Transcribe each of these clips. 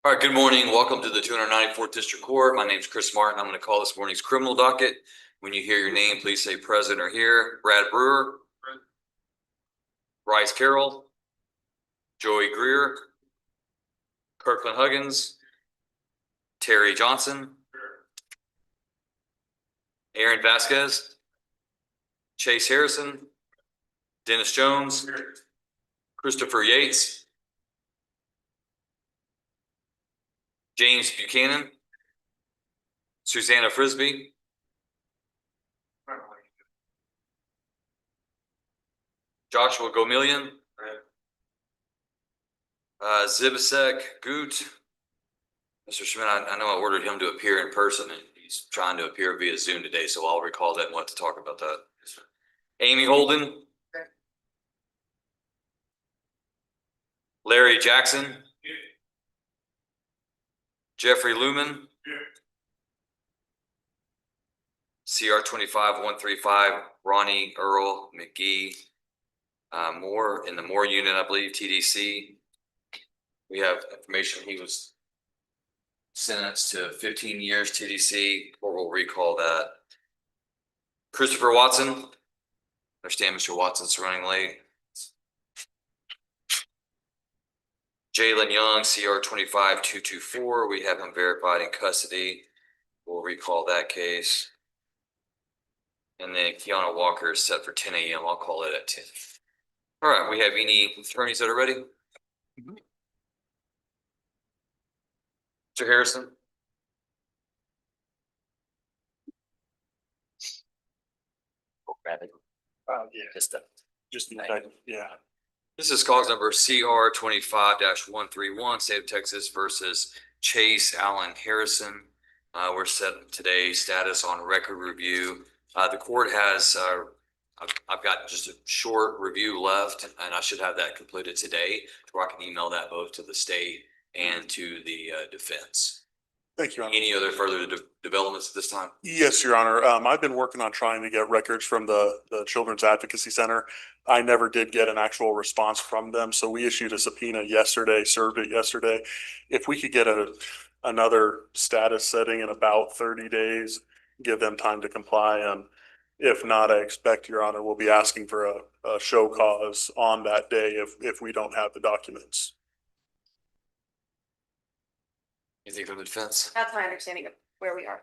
All right, good morning. Welcome to the 294th District Court. My name is Chris Martin. I'm going to call this morning's criminal docket. When you hear your name, please say present or here. Brad Brewer, Bryce Carroll, Joey Greer, Kirkland Huggins, Terry Johnson, Aaron Vasquez, Chase Harrison, Dennis Jones, Christopher Yates, James Buchanan, Susanna Frisbee, Joshua Gomillion, Zibisek Goot. Mr. Schmidt, I know I ordered him to appear in person, and he's trying to appear via Zoom today, so I'll recall that and want to talk about that. Amy Holden, Larry Jackson, Jeffrey Lumen, CR 25135, Ronnie Earl McGee, Moore in the Moore unit, I believe, TDC. We have information he was sentenced to 15 years TDC, or we'll recall that. Christopher Watson, understand Mr. Watson's running late. Jalen Young, CR 25224, we have him verified in custody. We'll recall that case. And then Kiana Walker is set for 10 a.m. I'll call it at 10. All right, we have any attorneys that are ready? Mr. Harrison? Yeah. This is cause number CR 25-131, State of Texas versus Chase Allen Harrison. We're set today status on record review. The court has, I've got just a short review left, and I should have that completed today, where I can email that both to the state and to the defense. Thank you, Your Honor. Any other further developments at this time? Yes, Your Honor. I've been working on trying to get records from the Children's Advocacy Center. I never did get an actual response from them, so we issued a subpoena yesterday, served it yesterday. If we could get another status setting in about 30 days, give them time to comply, and if not, I expect, Your Honor, we'll be asking for a show cause on that day if we don't have the documents. Anything from the defense? That's my understanding of where we are.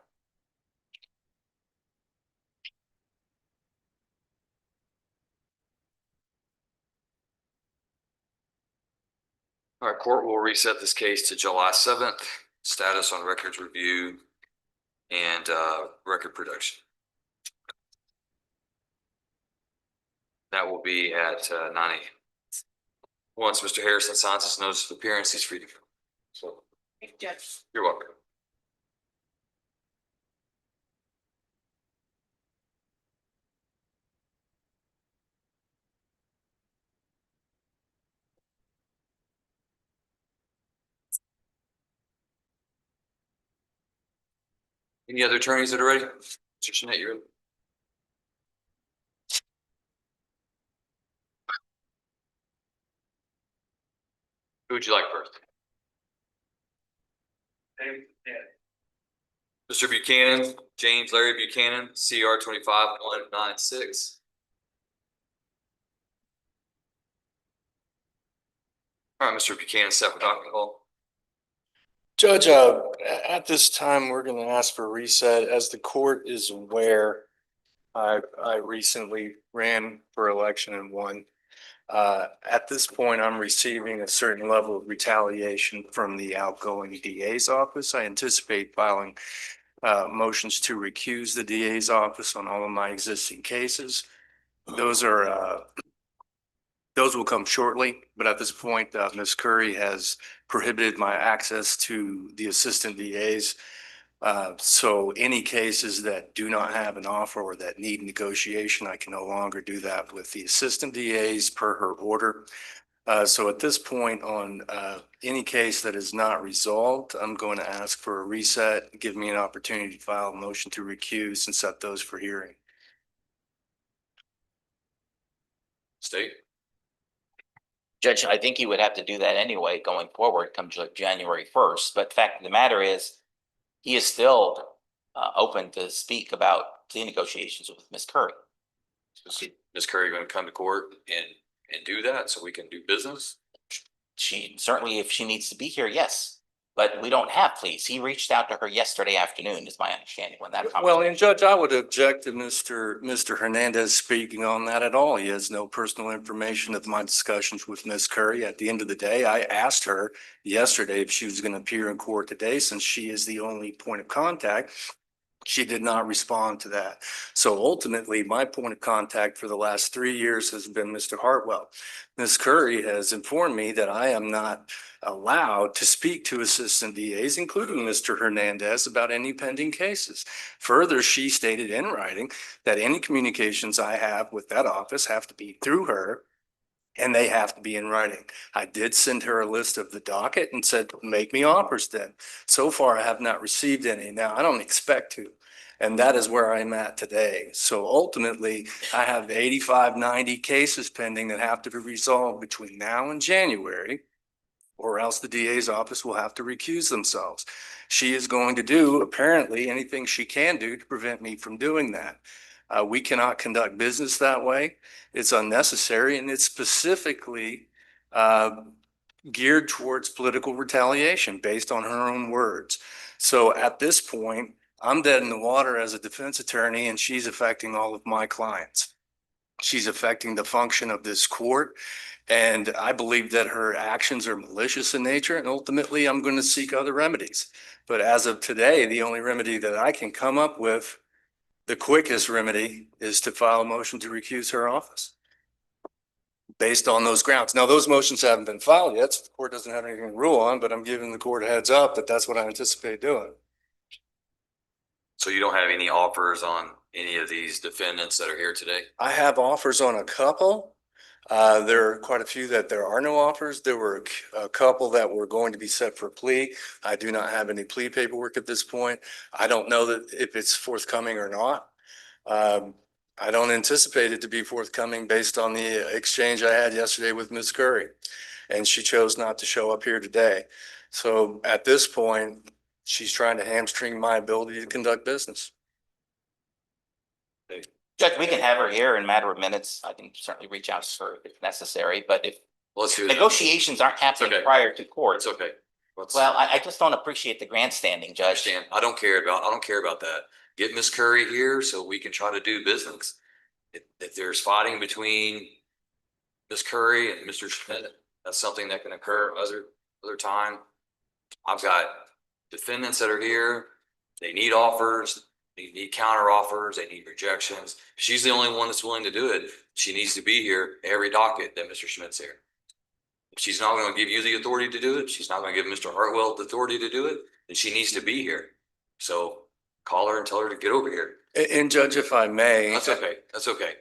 All right, court will reset this case to July 7th, status on records review and record production. That will be at 9 a.m. Once Mr. Harrison signs his notice of appearance, he's free to go. So, Thank you, Judge. you're welcome. Any other attorneys that are ready? Mr. Chenette, you're ready? Who would you like first? Mr. Buchanan, James Larry Buchanan, CR 25196. All right, Mr. Buchanan, set for docket call. Judge, at this time, we're going to ask for a reset. As the court is aware, I recently ran for election and won. At this point, I'm receiving a certain level of retaliation from the outgoing DA's office. I anticipate filing motions to recuse the DA's office on all of my existing cases. Those will come shortly, but at this point, Ms. Curry has prohibited my access to the assistant DAs. So any cases that do not have an offer or that need negotiation, I can no longer do that with the assistant DAs per her order. So at this point, on any case that is not resolved, I'm going to ask for a reset, give me an opportunity to file a motion to recuse and set those for hearing. State. Judge, I think you would have to do that anyway going forward come January 1st. But the fact of the matter is, he is still open to speak about plea negotiations with Ms. Curry. Is Ms. Curry going to come to court and do that so we can do business? She certainly, if she needs to be here, yes. But we don't have pleas. He reached out to her yesterday afternoon, is my understanding, when that Well, conversation. and Judge, I would object to Mr. Hernandez speaking on that at all. He has no personal information of my discussions with Ms. Curry. At the end of the day, I asked her yesterday if she was going to appear in court today, since she is the only point of contact. She did not respond to that. So ultimately, my point of contact for the last 3 years has been Mr. Hartwell. Ms. Curry has informed me that I am not allowed to speak to assistant DAs, including Mr. Hernandez, about any pending cases. Further, she stated in writing that any communications I have with that office have to be through her, and they have to be in writing. I did send her a list of the docket and said, make me offers then. So far, I have not received any. Now, I don't expect to. And that is where I'm at today. So ultimately, I have 85, 90 cases pending that have to be resolved between now and January, or else the DA's office will have to recuse themselves. She is going to do apparently anything she can do to prevent me from doing that. We cannot conduct business that way. It's unnecessary, and it's specifically geared towards political retaliation based on her own words. So at this point, I'm dead in the water as a defense attorney, and she's affecting all of my clients. She's affecting the function of this court. And I believe that her actions are malicious in nature, and ultimately I'm going to seek other remedies. But as of today, the only remedy that I can come up with, the quickest remedy, is to file a motion to recuse her office based on those grounds. Now, those motions haven't been filed yet, so the court doesn't have anything to rule on, but I'm giving the court a heads up that that's what I anticipate doing. So you don't have any offers on any of these defendants that are here today? I have offers on a couple. There are quite a few that there are no offers. There were a couple that were going to be set for plea. I do not have any plea paperwork at this point. I don't know that if it's forthcoming or not. I don't anticipate it to be forthcoming based on the exchange I had yesterday with Ms. Curry, and she chose not to show up here today. So at this point, she's trying to hamstring my ability to conduct business. Judge, we can have her here in a matter of minutes. I can certainly reach out to her if necessary, but if Let's do it. negotiations aren't happening okay. prior to court. It's okay. Well, I just don't appreciate the grandstanding, Judge. Understand. I don't care about that. Get Ms. Curry here so we can try to do business. If there's fighting between Ms. Curry and Mr. Schmidt, that's something that can occur other time. I've got defendants that are here. They need offers. They need counter offers. They need rejections. She's the only one that's willing to do it. She needs to be here every docket that Mr. Schmidt's here. If she's not going to give you the authority to do it, she's not going to give Mr. Hartwell the authority to do it, then she needs to be here. So call her and tell her to get over here. And Judge, if I may. That's okay. That's okay.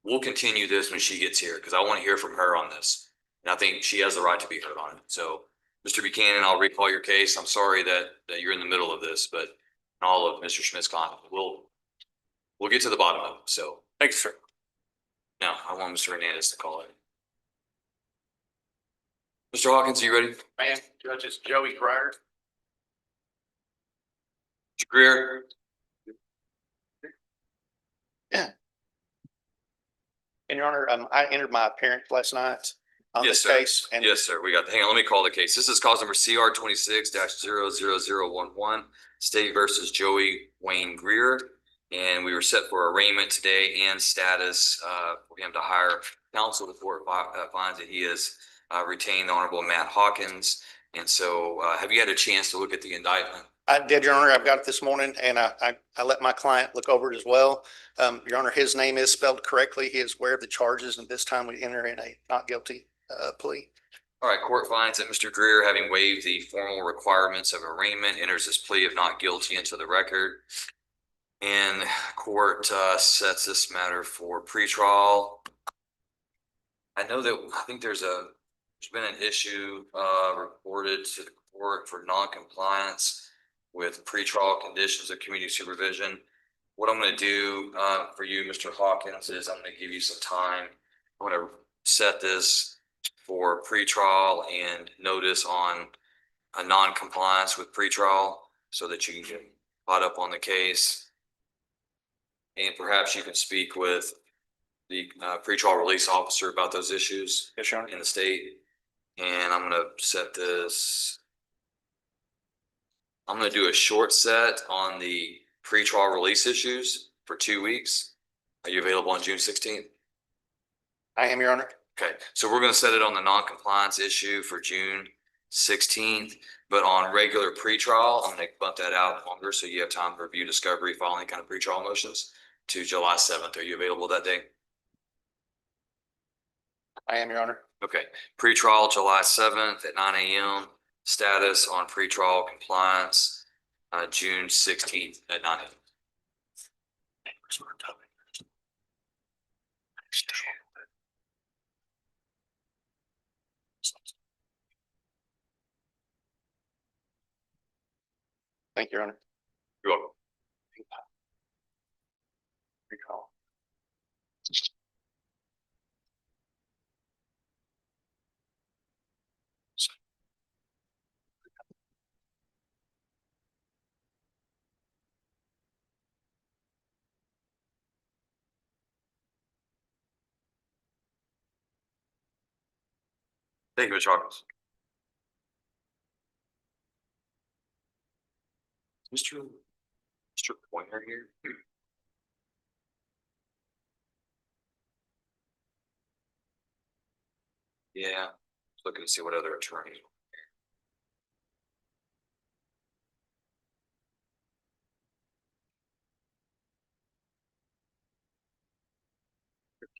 We'll continue this when she gets here because I want to hear from her on this. And I think she has the right to be heard on it. So, Mr. Buchanan, I'll recall your case. I'm sorry that you're in the middle of this, but all of Mr. Schmidt's conduct, we'll get to the bottom of it. So, Thanks, sir. now I want Mr. Hernandez to call it. Mr. Hawkins, are you ready? Man, Judge, it's Joey Cryer. Mr. Greer? And Your Honor, I entered my appearance last night on Yes, this sir. case. And Yes, sir. Hang on, let me call the case. This is cause number CR 26-00011, State versus Joey Wayne Greer. And we were set for arraignment today and status for him to hire counsel. The court finds that he has retained the Honorable Matt Hawkins. And so have you had a chance to look at the indictment? I did, Your Honor. I've got it this morning, and I let my client look over it as well. Your Honor, his name is spelled correctly. He is aware of the charges, and this time we enter in a not guilty plea. All right, court finds that Mr. Greer, having waived the formal requirements of arraignment, enters his plea of not guilty into the record. And court sets this matter for pretrial. I know that I think there's been an issue reported to the court for non-compliance with pretrial conditions of community supervision. What I'm going to do for you, Mr. Hawkins, is I'm going to give you some time. I'm going to set this for pretrial and notice on a non-compliance with pretrial so that you can get caught up on the case. And perhaps you can speak with the pretrial release officer about those issues Yes, Your Honor. in the state. And I'm gonna set this. I'm gonna do a short set on the pretrial release issues for 2 weeks. Are you available on June 16th? I am, Your Honor. Okay, so we're gonna set it on the non-compliance issue for June 16th, but on regular pretrial, I'm gonna bump that out longer so you have time to review discovery, file any kind of pretrial motions to July 7th. Are you available that day? I am, Your Honor. Okay, pretrial July 7th at 9 a.m. Status on pretrial compliance, June 16th at 9 a.m. Thank you, Your Honor. You're welcome. Recall. Thank you, Mr. Hawkins. Mr. Pointer here. Yeah, looking to see what other attorneys.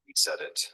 He said it.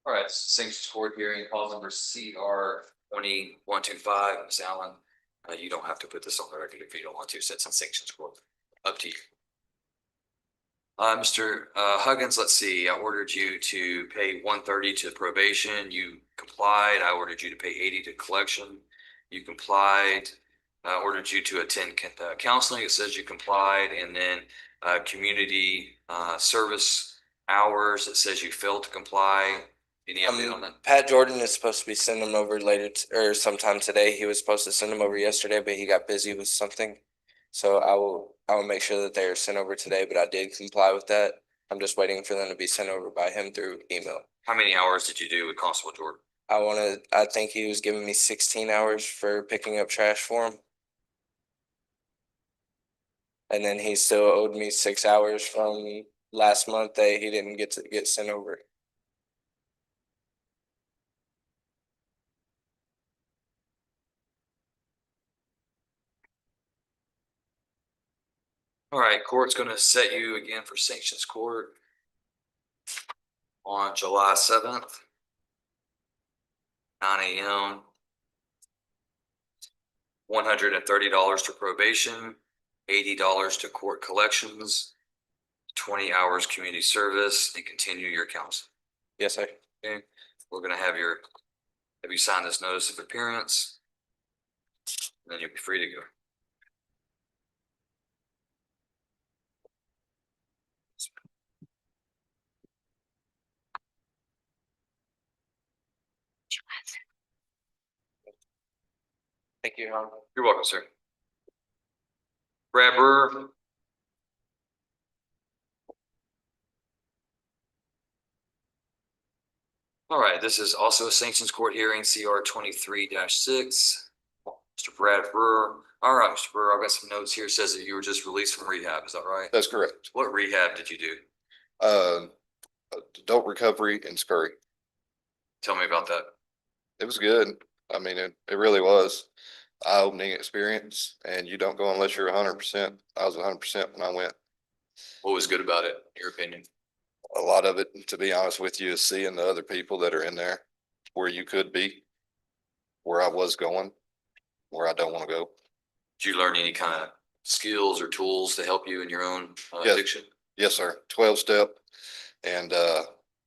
All right, sanctions court hearing, call number CR 20125, Ms. Allen. You don't have to put this on the record if you don't want to, since it's sanctions court. Up to you. Mr. Huggins, let's see, I ordered you to pay 130 to probation. You complied. I ordered you to pay 80 to collection. You complied. I ordered you to attend counseling. It says you complied. And then community service hours, it says you failed to comply. Any update on that? Pat Jordan is supposed to be sending them over later or sometime today. He was supposed to send them over yesterday, but he got busy with something. So I will make sure that they are sent over today, but I did comply with that. I'm just waiting for them to be sent over by him through email. How many hours did you do with Constable Jordan? I think he was giving me 16 hours for picking up trash for him. And then he still owed me 6 hours from last month that he didn't get to get sent over. All right, court's gonna set you again for sanctions court on July 7th, 9 a.m. $130 to probation, $80 to court collections, 20 hours community service, and continue your counsel. Yes, sir. Okay, we're gonna have you sign this notice of appearance, and then you'll be free to go. Thank you, Hon. You're welcome, sir. Brad Brewer. All right, this is also a sanctions court hearing, CR 23-6. Mr. Brad Brewer. All right, Mr. Brewer, I've got some notes here. It says that you were just released from rehab. Is that right? That's correct. What rehab did you do? Uh, Adult recovery in Scurry. Tell me about that. It was good. I mean, it really was eye-opening experience, and you don't go unless you're 100%. I was 100% when I went. What was good about it, in your opinion? A lot of it, to be honest with you, is seeing the other people that are in there where you could be, where I was going, where I don't want to go. Did you learn any kind of skills or tools to help you in your own Yes. addiction? Yes, sir. 12-step and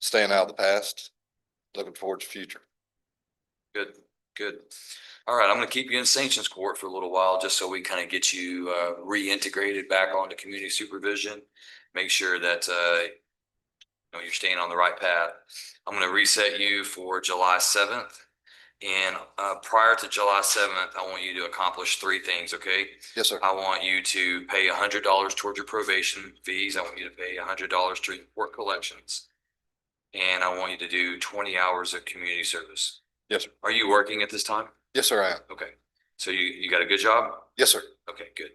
staying out of the past, looking forward to the future. Good, good. All right, I'm gonna keep you in sanctions court for a little while, just so we kind of get you reintegrated back onto community supervision. Make sure that you're staying on the right path. I'm gonna reset you for July 7th. And prior to July 7th, I want you to accomplish three things, okay? Yes, sir. I want you to pay $100 towards your probation fees. I want you to pay $100 to court collections. And I want you to do 20 hours of community service. Yes, sir. Are you working at this time? Yes, sir, I am. Okay. So you got a good job? Yes, sir. Okay, good.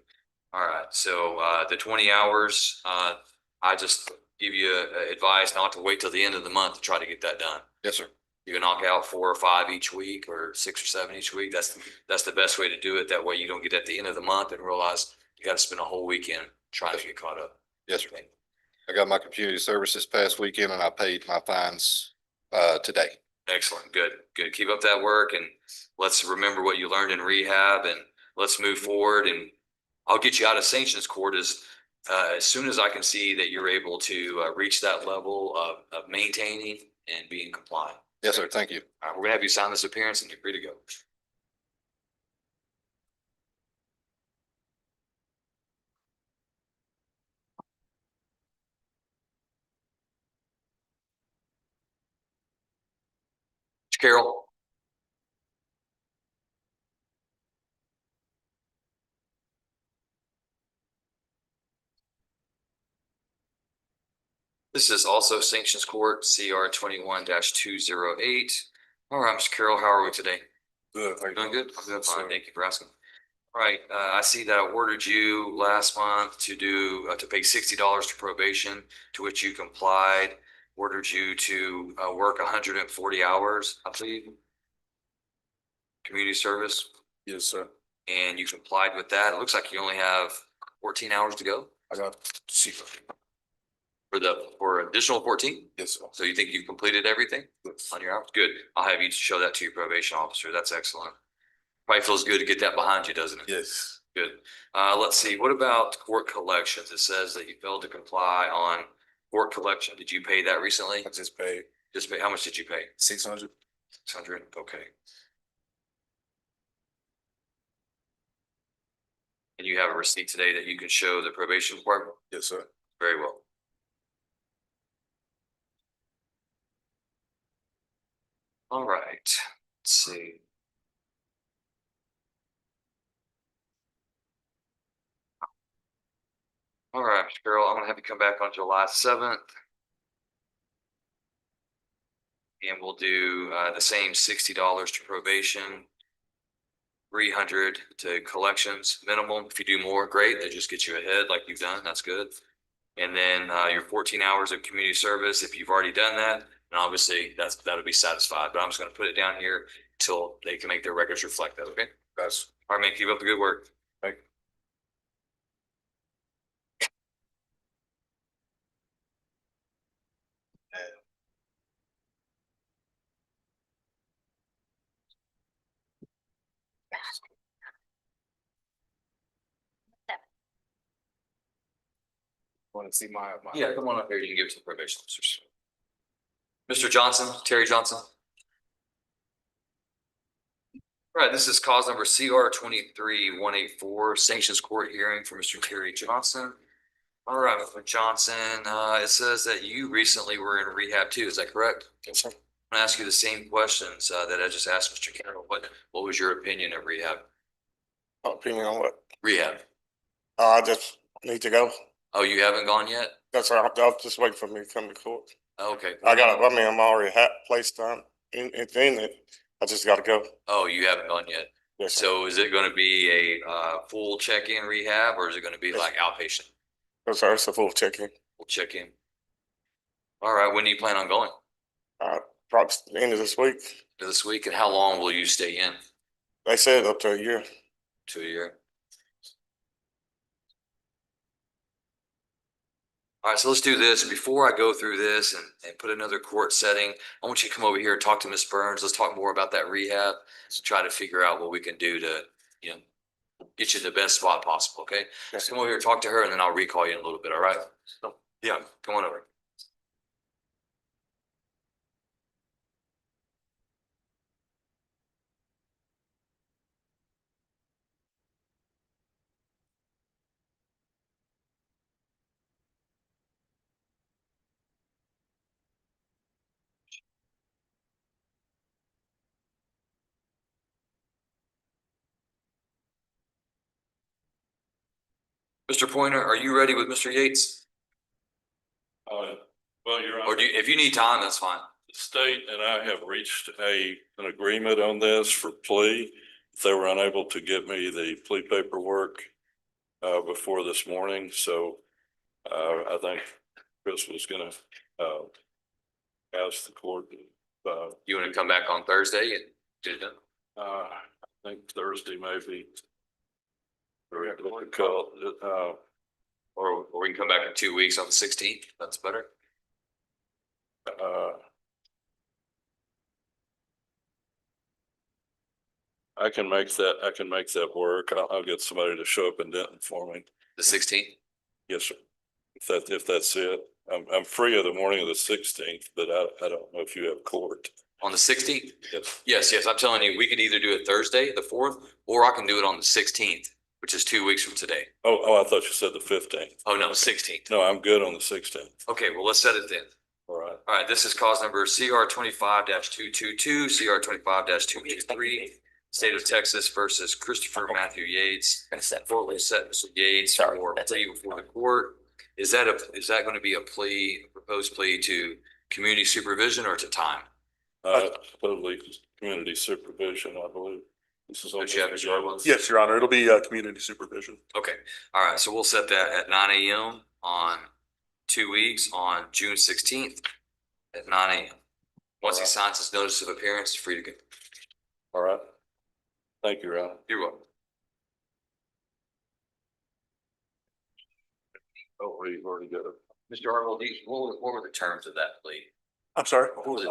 All right. So the 20 hours, I just give you advice not to wait till the end of the month to try to get that done. Yes, sir. You can knock out 4 or 5 each week, or 6 or 7 each week. That's the best way to do it. That way you don't get at the end of the month and realize you got to spend a whole weekend trying to get caught up. Yes, sir. I got my community service this past weekend and I paid my fines today. Excellent. Good. Good. Keep up that work, and let's remember what you learned in rehab, and let's move forward. And I'll get you out of sanctions court as soon as I can see that you're able to reach that level of maintaining and being compliant. Yes, sir. Thank you. All right, we're gonna have you sign this appearance and you're free to go. Carol. This is also sanctions court, CR 21-208. All right, Mr. Carroll, how are we today? Good. Doing good? I'm doing fine. Thank you for asking. All right, I see that I ordered you last month to pay $60 to probation, to which you complied. Ordered you to work 140 hours, I believe. Community service, Yes, sir. and you complied with that. It looks like you only have 14 hours to go I got secret. for additional 14. Yes, sir. So you think you've completed everything on your hours? Good. I'll have you show that to your probation officer. That's excellent. Probably feels good to get that behind you, doesn't it? Yes. Good. Let's see. What about court collections? It says that you failed to comply on court collection. Did you pay that recently? I just paid Just pay. How much did you pay? 600. 600. Okay. And you have a receipt today that you can show the probation department? Yes, sir. Very well. All right. Let's see. All right, Mr. Carroll, I'm gonna have you come back on July 7th. And we'll do the same $60 to probation, 300 to collections minimum. If you do more, great. That just gets you ahead like you've done. That's good. And then your 14 hours of community service, if you've already done that, and obviously that'll be satisfied. But I'm just going to put it down here till they can make their records reflect that. Okay. That's, All right, man. Keep up the good work. thank you. Want to see my. Yeah, come on up here. You can give it to the probation officers. Mr. Johnson, Terry Johnson. All right, this is cause number CR 23-184, sanctions court hearing for Mr. Terry Johnson. All right, Mr. Johnson, it says that you recently were in rehab too. Is that correct? Yes, sir. I'm gonna ask you the same questions that I just asked Mr. Carroll. What was your opinion of rehab? Opinion on what? Rehab. I just need to go. Oh, you haven't gone yet? That's all. I'll just wait for me to come to court. Okay. I'm already placed on in it. I just got to go. Oh, you haven't gone yet. Yes, sir. So is it going to be a full check-in rehab or is it going to be Yes. like outpatient? Yes, sir. It's a full check-in. We'll check in. All right. When do you plan on going? Probably the end of this week. This week, and how long will you stay in? They said up to a year. To a year. All right, so let's do this. Before I go through this and put another court setting, I want you to come over here and talk to Ms. Burns. Let's talk more about that rehab. Let's try to figure out what we can do to, get you in the best spot possible, okay? Yes, Just come over here, talk to her, and then I'll recall you in a little bit, all right? Yeah, come on over. Mr. Pointer, are you ready with Mr. Yates? Well, Your Or Honor, do you, if you need time, that's fine. the state and I have reached an agreement on this for plea. They were unable to get me the plea paperwork before this morning, so I think Chris was gonna ask the court. You want to come back on Thursday and get it done? I think Thursday maybe. Very difficult. Or we can come back in 2 weeks on the 16th. That's better. I can make that work. I'll get somebody to show up in Denton for me. The 16th? Yes, sir. If that's it, I'm free of the morning of the 16th, but I don't know if you have court. On the 16th? Yes. Yes. I'm telling you, we could either do it Thursday, the 4th, or I can do it on the 16th, which is 2 weeks from today. Oh, I thought you said the 15th. Oh, no, 16th. No, I'm good on the 16th. Okay, well, let's set it then. All right. All right, this is cause number CR 25-222, CR 25-223, State of Texas versus Christopher Matthew Yates. Gonna set Court will set Mr. Yates Sorry, for that's plea before the court. Is that going to be a proposed plea to community supervision or to time? Totally community supervision, I believe. This is on. Don't you have Mr. Arlen? Yes, Your Honor. It'll be community supervision. Okay, all right, so we'll set that at 9 a.m. on 2 weeks on June 16th at 9 a.m. Once he signs his notice of appearance, he's free to go. All right. Thank you, Ron. You're welcome. Oh, we've already got it. Mr. Arnold, what were the terms of that plea? I'm sorry. What was it?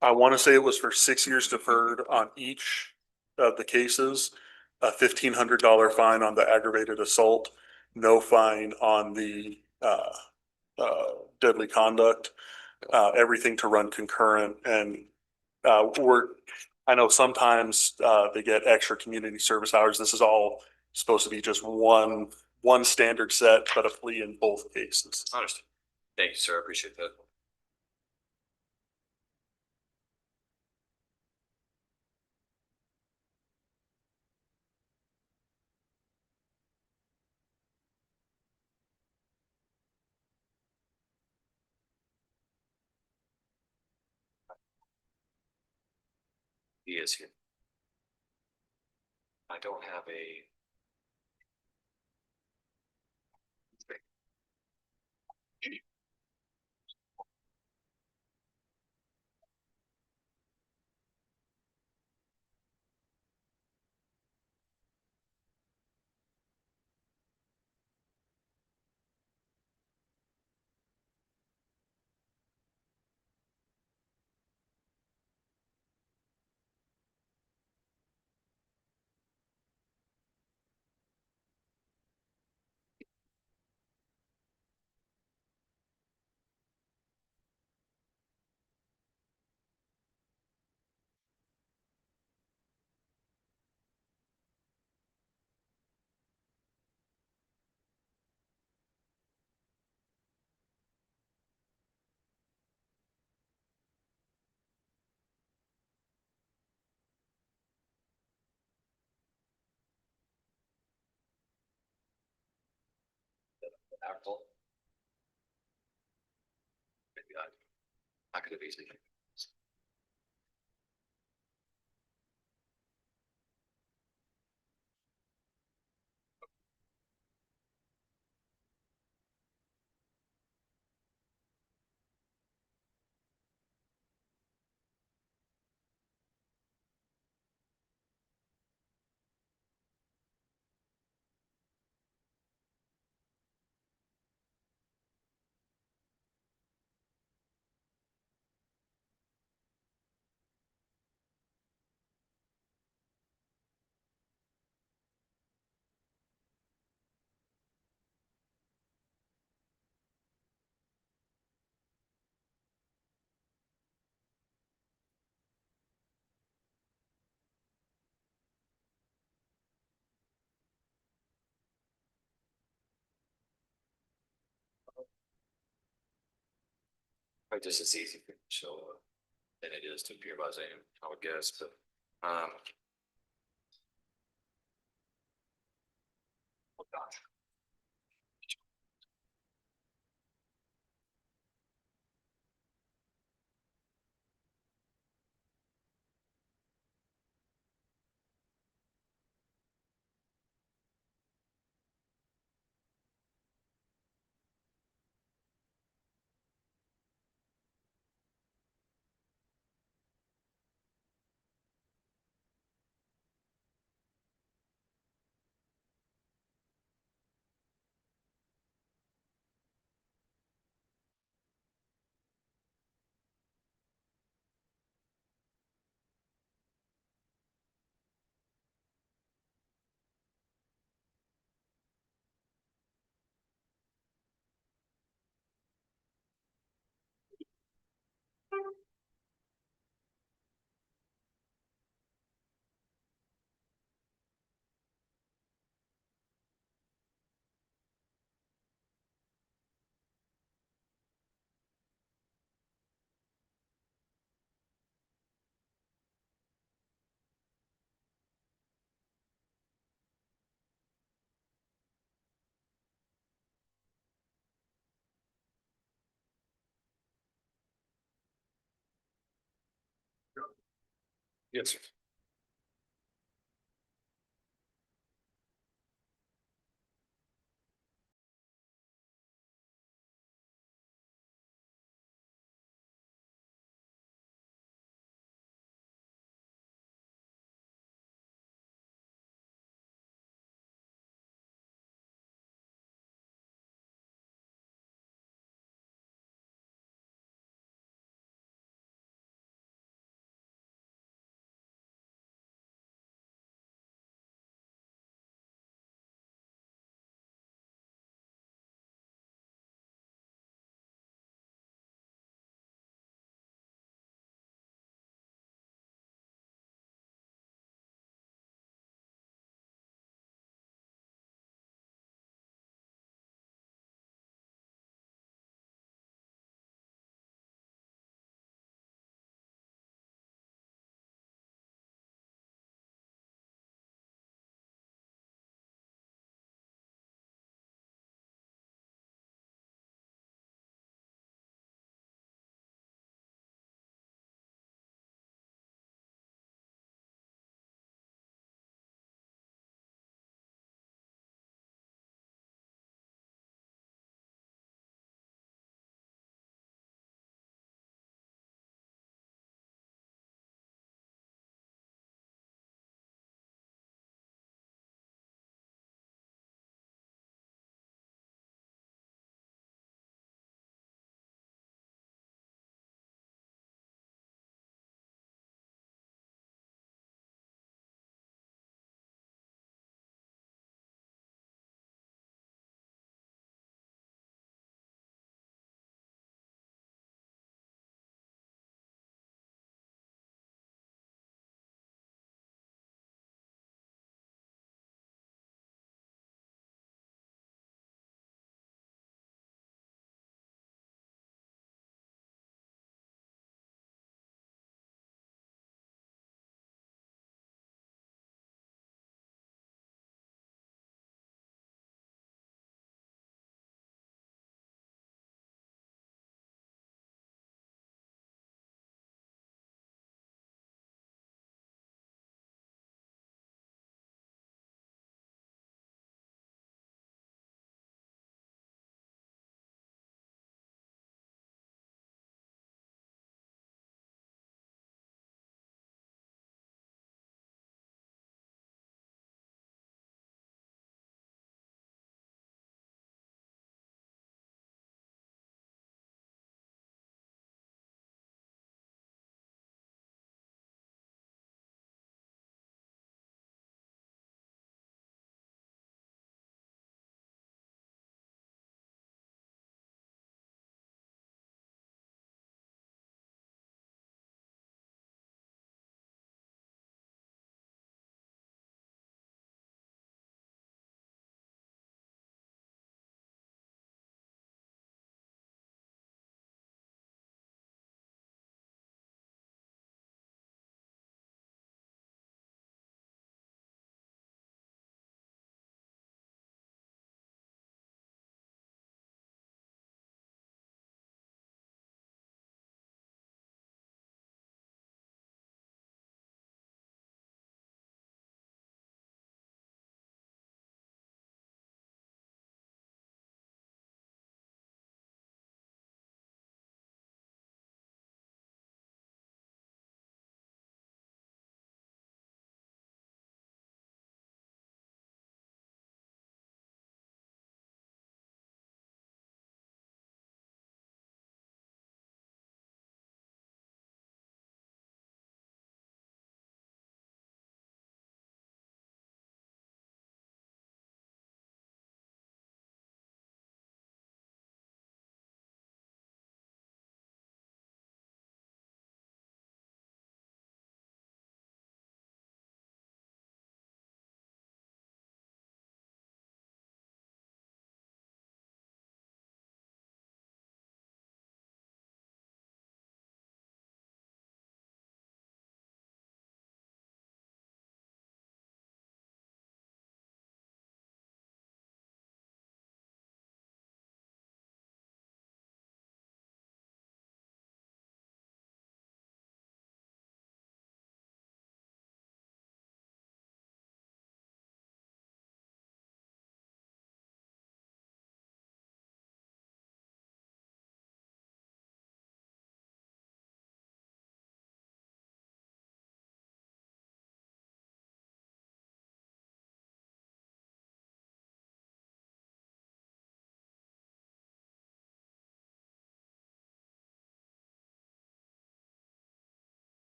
I want to say it was for 6 years deferred on each of the cases, a $1,500 fine on the aggravated assault, no fine on the deadly conduct, everything to run concurrent. And I know sometimes they get extra community service hours. This is all supposed to be just one standard set, but a plea in both cases. Understood. Thank you, sir. I appreciate that. He is here. I don't have a. Apple. Maybe I could have easily. Probably just as easy to show up than it is to appear by Zoom, I would guess, but, oh gosh. Yes, sir.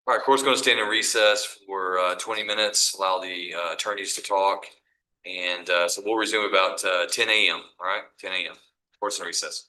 All right, court's going to stand in recess for 20 minutes, allow the attorneys to talk. And so we'll resume about 10 a.m. All right, 10 a.m. Court's in recess.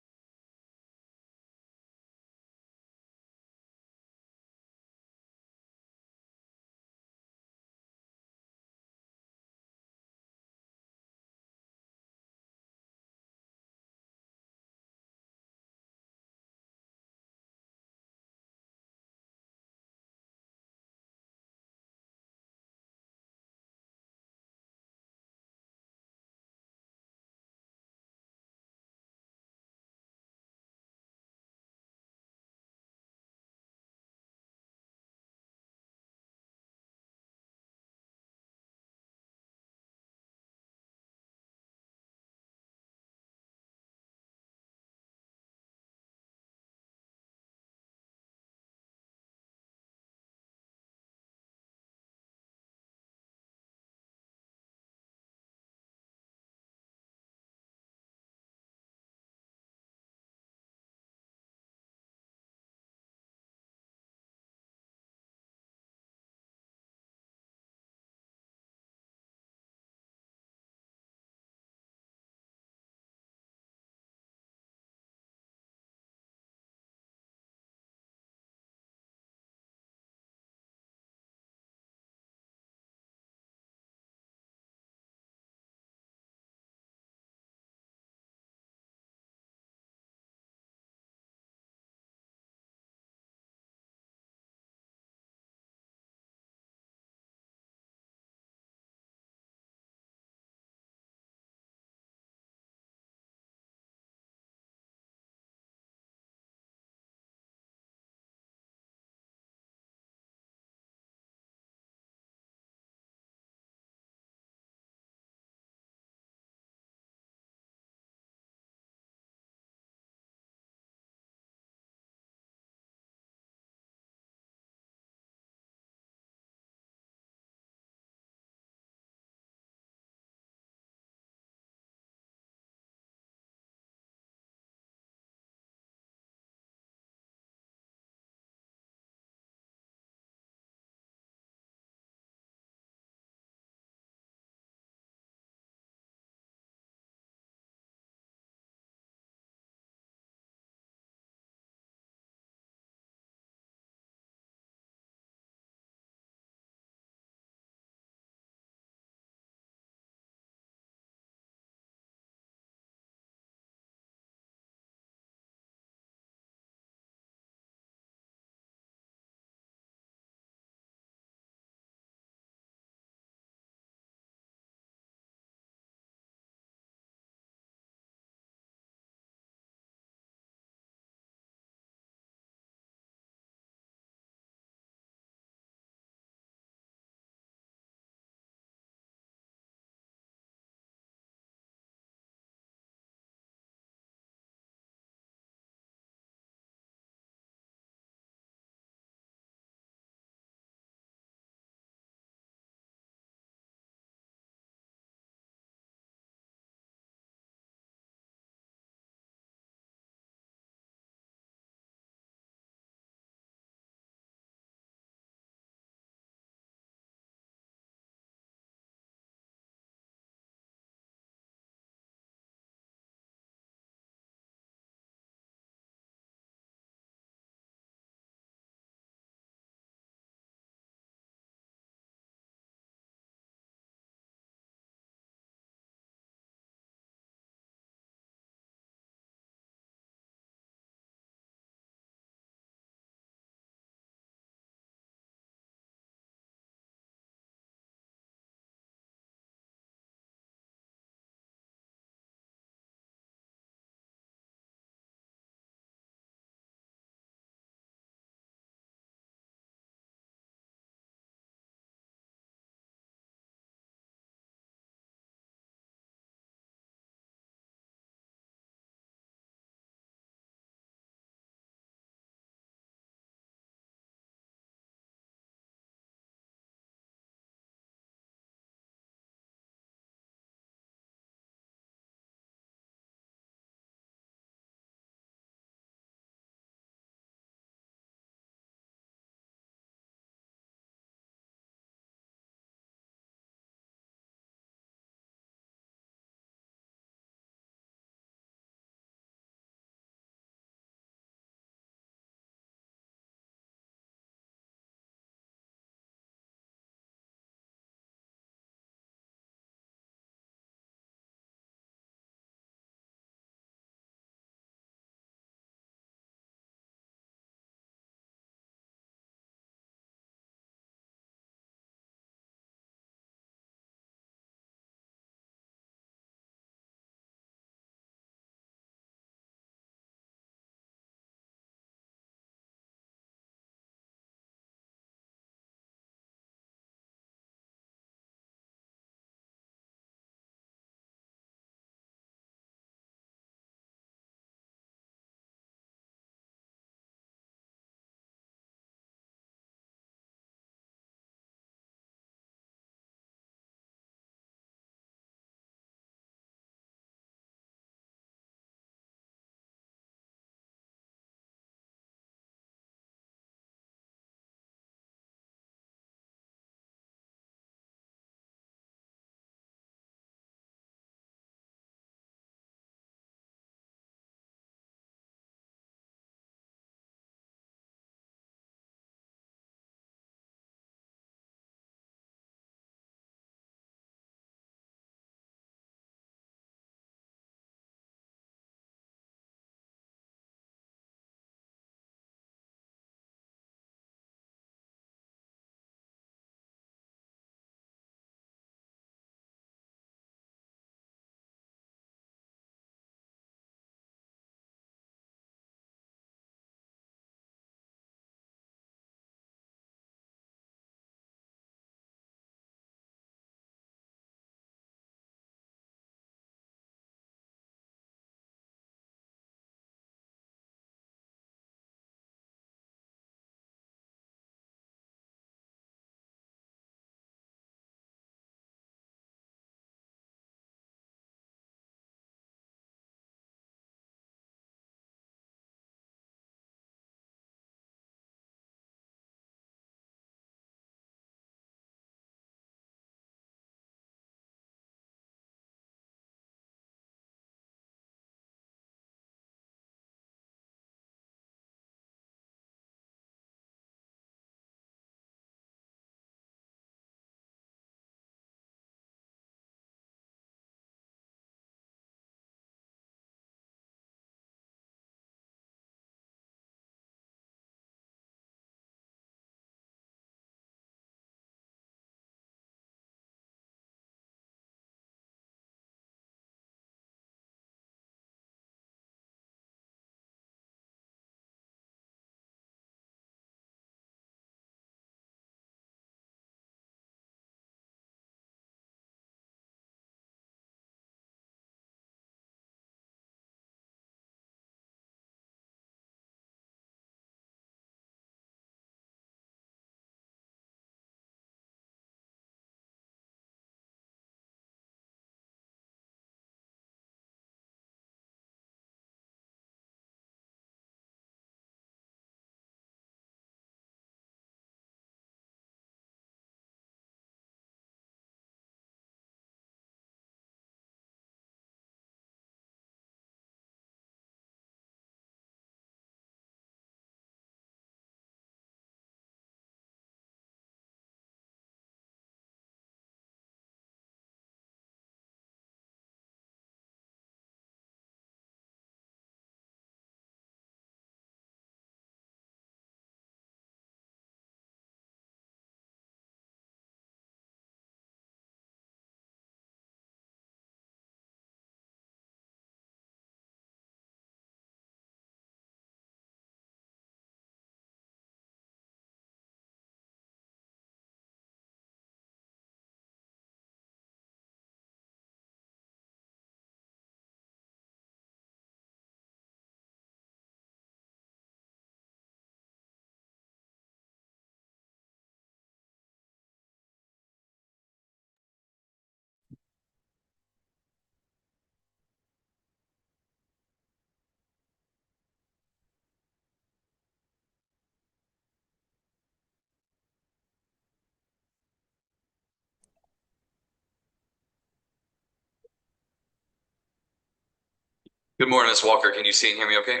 Good morning, Ms. Walker. Can you see and hear me okay?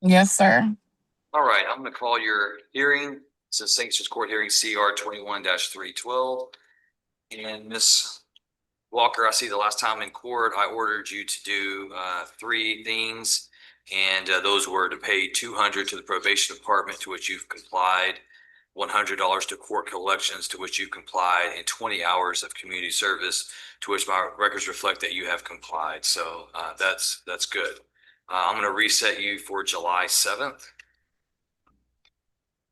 Yes, sir. All right, I'm gonna call your hearing. This is St. Joe's Court Hearing CR 21-312. And Ms. Walker, I see the last time in court, I ordered you to do three things. And those were to pay $200 to the probation department, to which you've complied, $100 to court collections, to which you've complied, and 20 hours of community service, to which my records reflect that you have complied. So that's good. I'm gonna reset you for July 7th.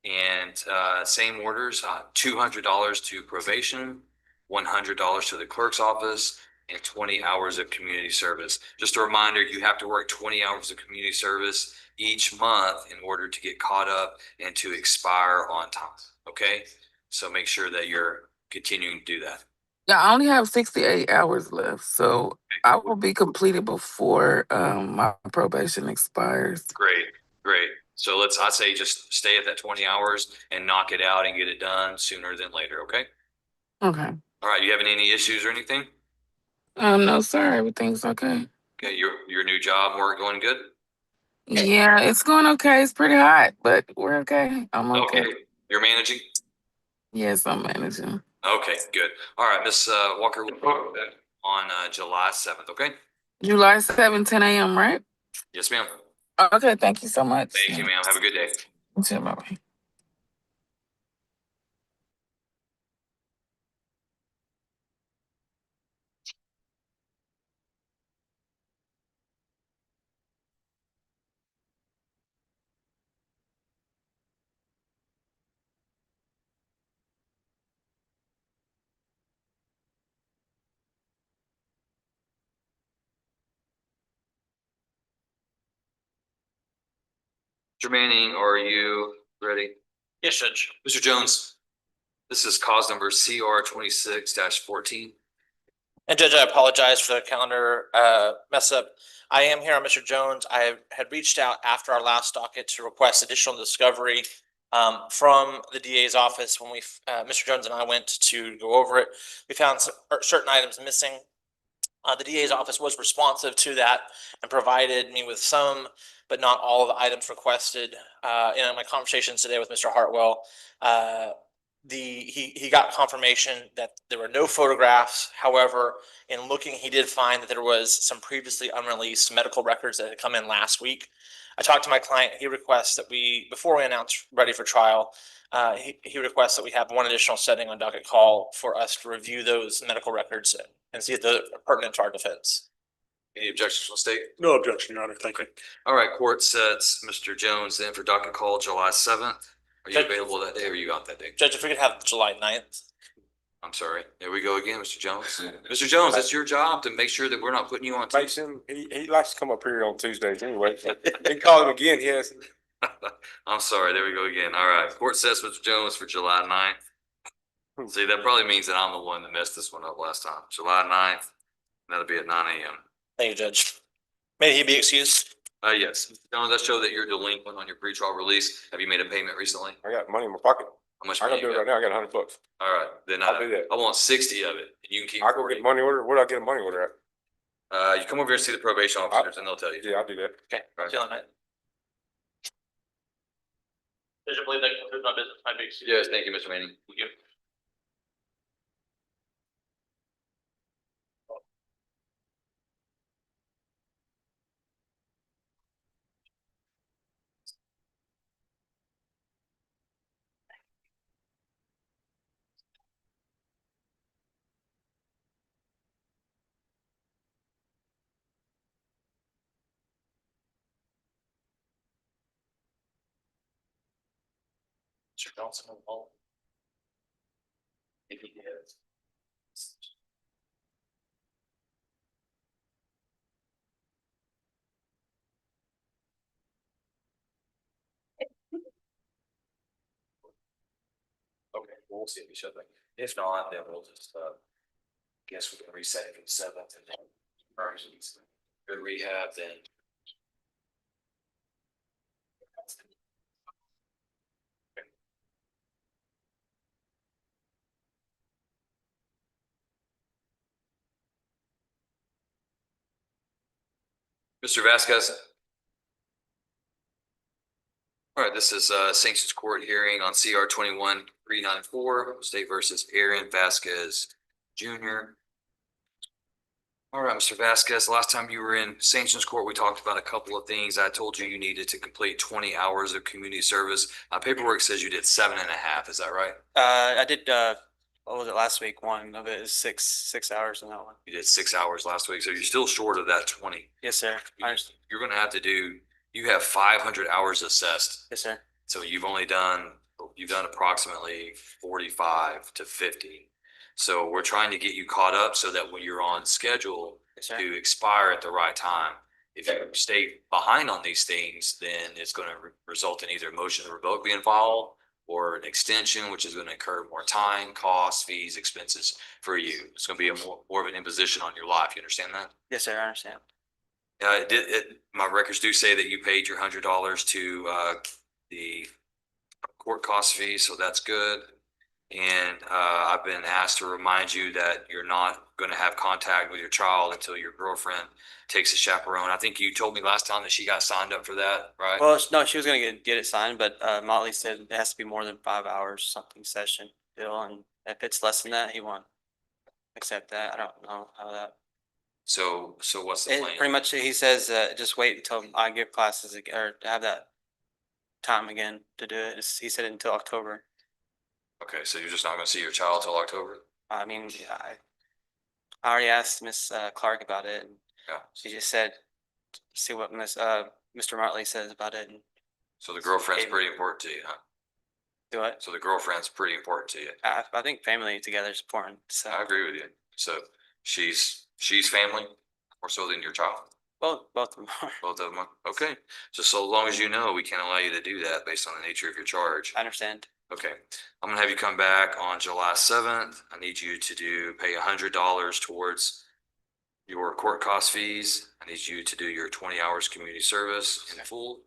And same orders, $200 to probation, $100 to the clerk's office, and 20 hours of community service. Just a reminder, you have to work 20 hours of community service each month in order to get caught up and to expire on time. Okay? So make sure that you're continuing to do that. Yeah, I only have 68 hours left, so I will be completed before my probation expires. Great, great. So I say just stay at that 20 hours and knock it out and get it done sooner than later, okay? Okay. All right, you having any issues or anything? No, sir. Everything's okay. Okay, your new job work going good? Yeah, it's going okay. It's pretty hot, but we're okay. I'm okay. Okay, you're managing? Yes, I'm managing. Okay, good. All right, Miss Walker, we'll talk about that on July 7th, okay? July 7th, 10 a.m., right? Yes, ma'am. Okay, thank you so much. Thank you, ma'am. Have a good day. You too, bye-bye. Mr. Manning, are you ready? Yes, Judge. Mr. Jones, this is cause number CR 26-14. And Judge, I apologize for the calendar mess up. I am here on Mr. Jones. I had reached out after our last docket to request additional discovery from the DA's office. When Mr. Jones and I went to go over it, we found certain items missing. The DA's office was responsive to that and provided me with some, but not all of the items requested. In my conversations today with Mr. Hartwell, he got confirmation that there were no photographs. However, in looking, he did find that there was some previously unreleased medical records that had come in last week. I talked to my client. He requests that before we announce ready for trial, he requests that we have one additional setting on docket call for us to review those medical records and see if they're pertinent to our defense. Any objections from the state? No objection, Your Honor. Thank you. All right, court sets Mr. Jones then for docket call July 7th. Are you Judge- available that day or are you out that day? Judge, if we could have July 9th. I'm sorry. There we go again, Mr. Jones. Mr. Jones, it's your job to make sure that we're not putting you on. Makes him, he likes to come up here on Tuesdays anyway. They call him again, yes. I'm sorry. There we go again. All right. Court sets Mr. Jones for July 9th. See, that probably means that I'm the one that messed this one up last time. July 9th. That'll be at 9 a.m. Thank you, Judge. May he be excused. Yes. Mr. Jones, that show that you're delinquent on your pretrial release. Have you made a payment recently? I got money in my pocket. How much I money gotta do you it got? right now. I got $100. All right. Then I'll do that. I want 60 of it. You can keep. I go get money order. Where do I get a money order at? You come over here and see the probation officers and they'll tell you. Yeah, I'll do that. Okay. Right. See you on that. Judge, I believe that concludes my business. My big. Yes, thank you, Mr. Manning. Thank you. Mr. Johnson on the phone. If he is. Okay, we'll see if we should. If not, then we'll just, guess we can reset it for the 7th and then. Good rehab then. Mr. Vasquez. All right, this is a sanctions court hearing on CR 21-394, State versus Aaron Vasquez Jr. All right, Mr. Vasquez, last time you were in sanctions court, we talked about a couple of things. I told you you needed to complete 20 hours of community service. Paperwork says you did 7.5. Is that right? I did, what was it last week? One of it is six hours on that one. You did 6 hours last week, so you're still short of that 20. Yes, sir. You're going to have to you have 500 hours assessed. Yes, sir. So you've done approximately 45 to 50. So we're trying to get you caught up so that when you're on schedule Yes, sir. to expire at the right time. If you stay behind on these things, then it's going to result in either a motion to revoke being filed or an extension, which is going to incur more time, costs, fees, expenses for you. It's going to be more of an imposition on your life. You understand that? Yes, sir. I understand. My records do say that you paid your $100 to the court cost fee, so that's good. And I've been asked to remind you that you're not going to have contact with your child until your girlfriend takes a chaperone. I think you told me last time that she got signed up for that, right? Well, no, she was gonna get it signed, but Motley said it has to be more than 5 hours something session bill, and if it's less than that, he won't accept that. I don't know how that. So what's the plan? Pretty much, he says, just wait until I give classes or have that time again to do it. He said until October. Okay, so you're just not going to see your child till October? I mean, I already asked Miss Clark about it, and Yeah. she just said, see what Mr. Martley says about it, and So the girlfriend's pretty important to you, huh? do it. So the girlfriend's pretty important to you. I think family together is important. So I agree with you. So she's family more so than your child? both of them are. Both of them are? Okay. So long as you know, we can't allow you to do that based on the nature of your charge. I understand. Okay, I'm gonna have you come back on July 7th. I need you to pay $100 towards your court cost fees. I need you to do your 20 hours community service in full.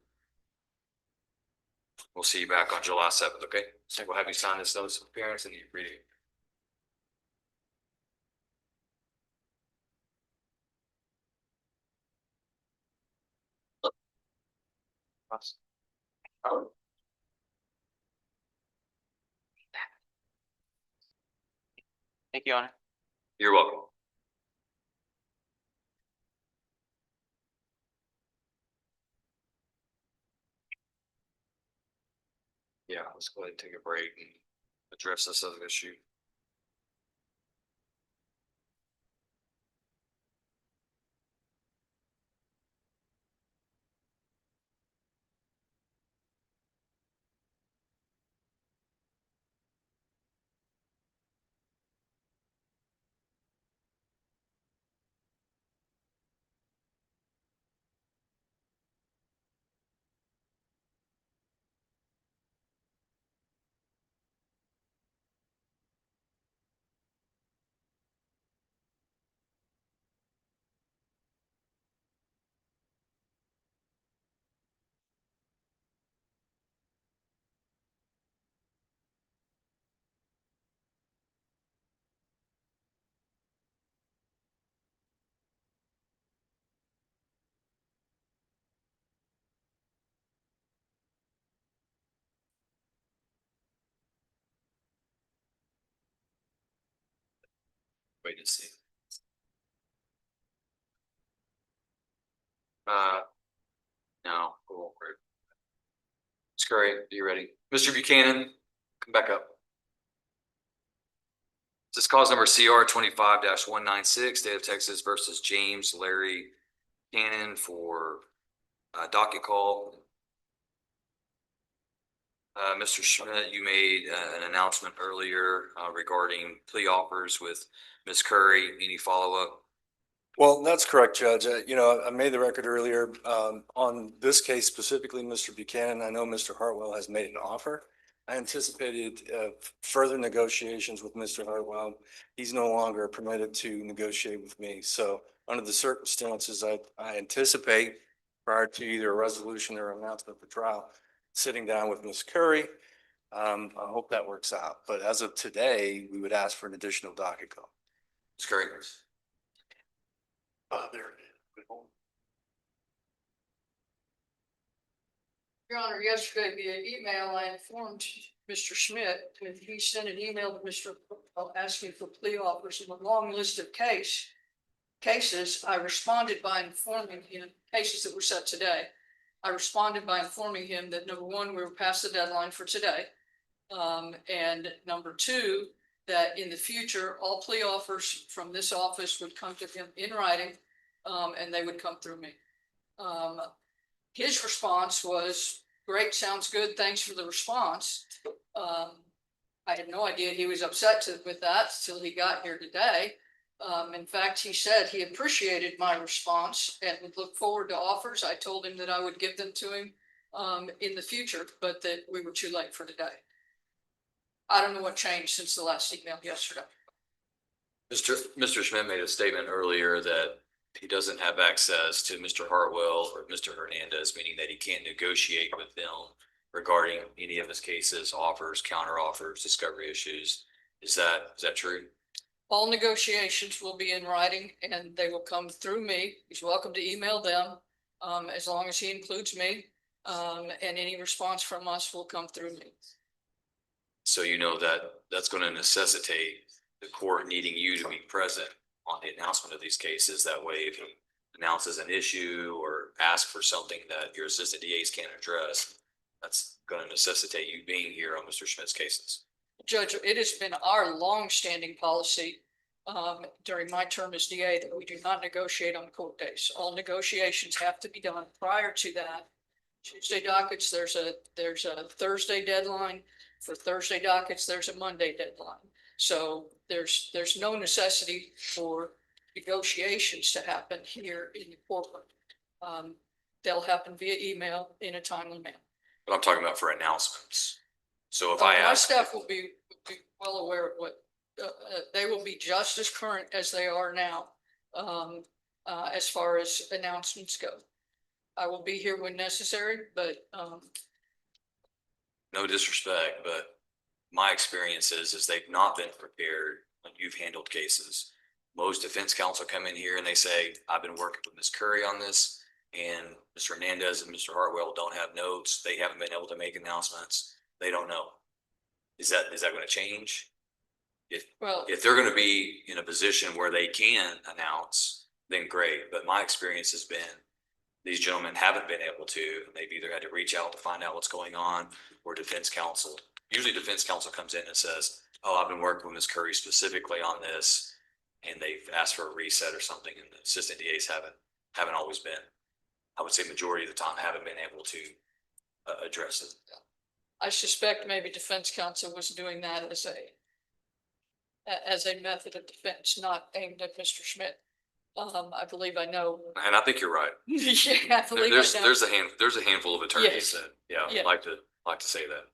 We'll see you back on July 7th, okay? So we'll have you sign this notice of appearance and you read it. Thank you, Honor. You're welcome. Yeah, let's go ahead and take a break and address this other issue. Wait and see. No, we won't worry. It's great. Are you ready? Mr. Buchanan, come back up. This is cause number CR 25-196, State of Texas versus James Larry Cannon for docket call. Mr. Schmidt, you made an announcement earlier regarding plea offers with Ms. Curry. Any follow-up? Well, that's correct, Judge. I made the record earlier, on this case specifically, Mr. Buchanan. I know Mr. Hartwell has made an offer. I anticipated, further negotiations with Mr. Hartwell. He's no longer permitted to negotiate with me. So under the circumstances, I anticipate prior to either a resolution or announcement for trial, sitting down with Ms. Curry. I hope that works out. But as of today, we would ask for an additional docket call. Ms. Curry. There it is. Your Honor, yesterday via email, I informed Mr. Schmidt, and he sent an email to Mr. Asking for plea offers and a long list of cases. I responded by informing him, cases that were set today. I responded by informing him that number one, we were past the deadline for today. And number two, that in the future, all plea offers from this office would come to him in writing, and they would come through me. His response was, great, sounds good, thanks for the response. I had no idea he was upset with that till he got here today. In fact, he said he appreciated my response and would look forward to offers. I told him that I would give them to him in the future, but that we were too late for today. I don't know what changed since the last email yesterday. Mr. Schmidt made a statement earlier that he doesn't have access to Mr. Hartwell or Mr. Hernandez, meaning that he can't negotiate with them regarding any of his cases, offers, counter offers, discovery issues. Is that true? All negotiations will be in writing and they will come through me. He's welcome to email them as long as he includes me. And any response from us will come through me. So you know that that's going to necessitate the court needing you to be present on the announcement of these cases. That way, if he announces an issue or asks for something that your assistant DAs can't address, that's going to necessitate you being here on Mr. Schmidt's cases. Judge, it has been our longstanding policy during my term as DA that we do not negotiate on court days. All negotiations have to be done prior to that. Tuesday dockets, there's a Thursday deadline. For Thursday dockets, there's a Monday deadline. So there's no necessity for negotiations to happen here in the courtroom. They'll happen via email in a timely manner. But I'm talking about for announcements. So if My ask, staff will be well aware of what, they will be just as current as they are now, as far as announcements go. I will be here when necessary, but, no disrespect, but my experience is they've not been prepared when you've handled cases. Most defense counsel come in here and they say, I've been working with Ms. Curry on this, and Mr. Hernandez and Mr. Hartwell don't have notes. They haven't been able to make announcements. They don't know. Is that going to change? If they're going to be in a position where they can announce, then great. But my experience has been these gentlemen haven't been able to. They've either had to reach out to find out what's going on, or defense counsel. Usually defense counsel comes in and says, oh, I've been working with Ms. Curry specifically on this, and they've asked for a reset or something, and the assistant DAs haven't always been. I would say majority of the time haven't been able to address it. I suspect maybe defense counsel was doing that as a method of defense, not aimed at Mr. Schmidt. I believe I know. And I think you're right. Yeah, I believe I know. There's a handful of attorneys Yes. that, Yeah. like to say that.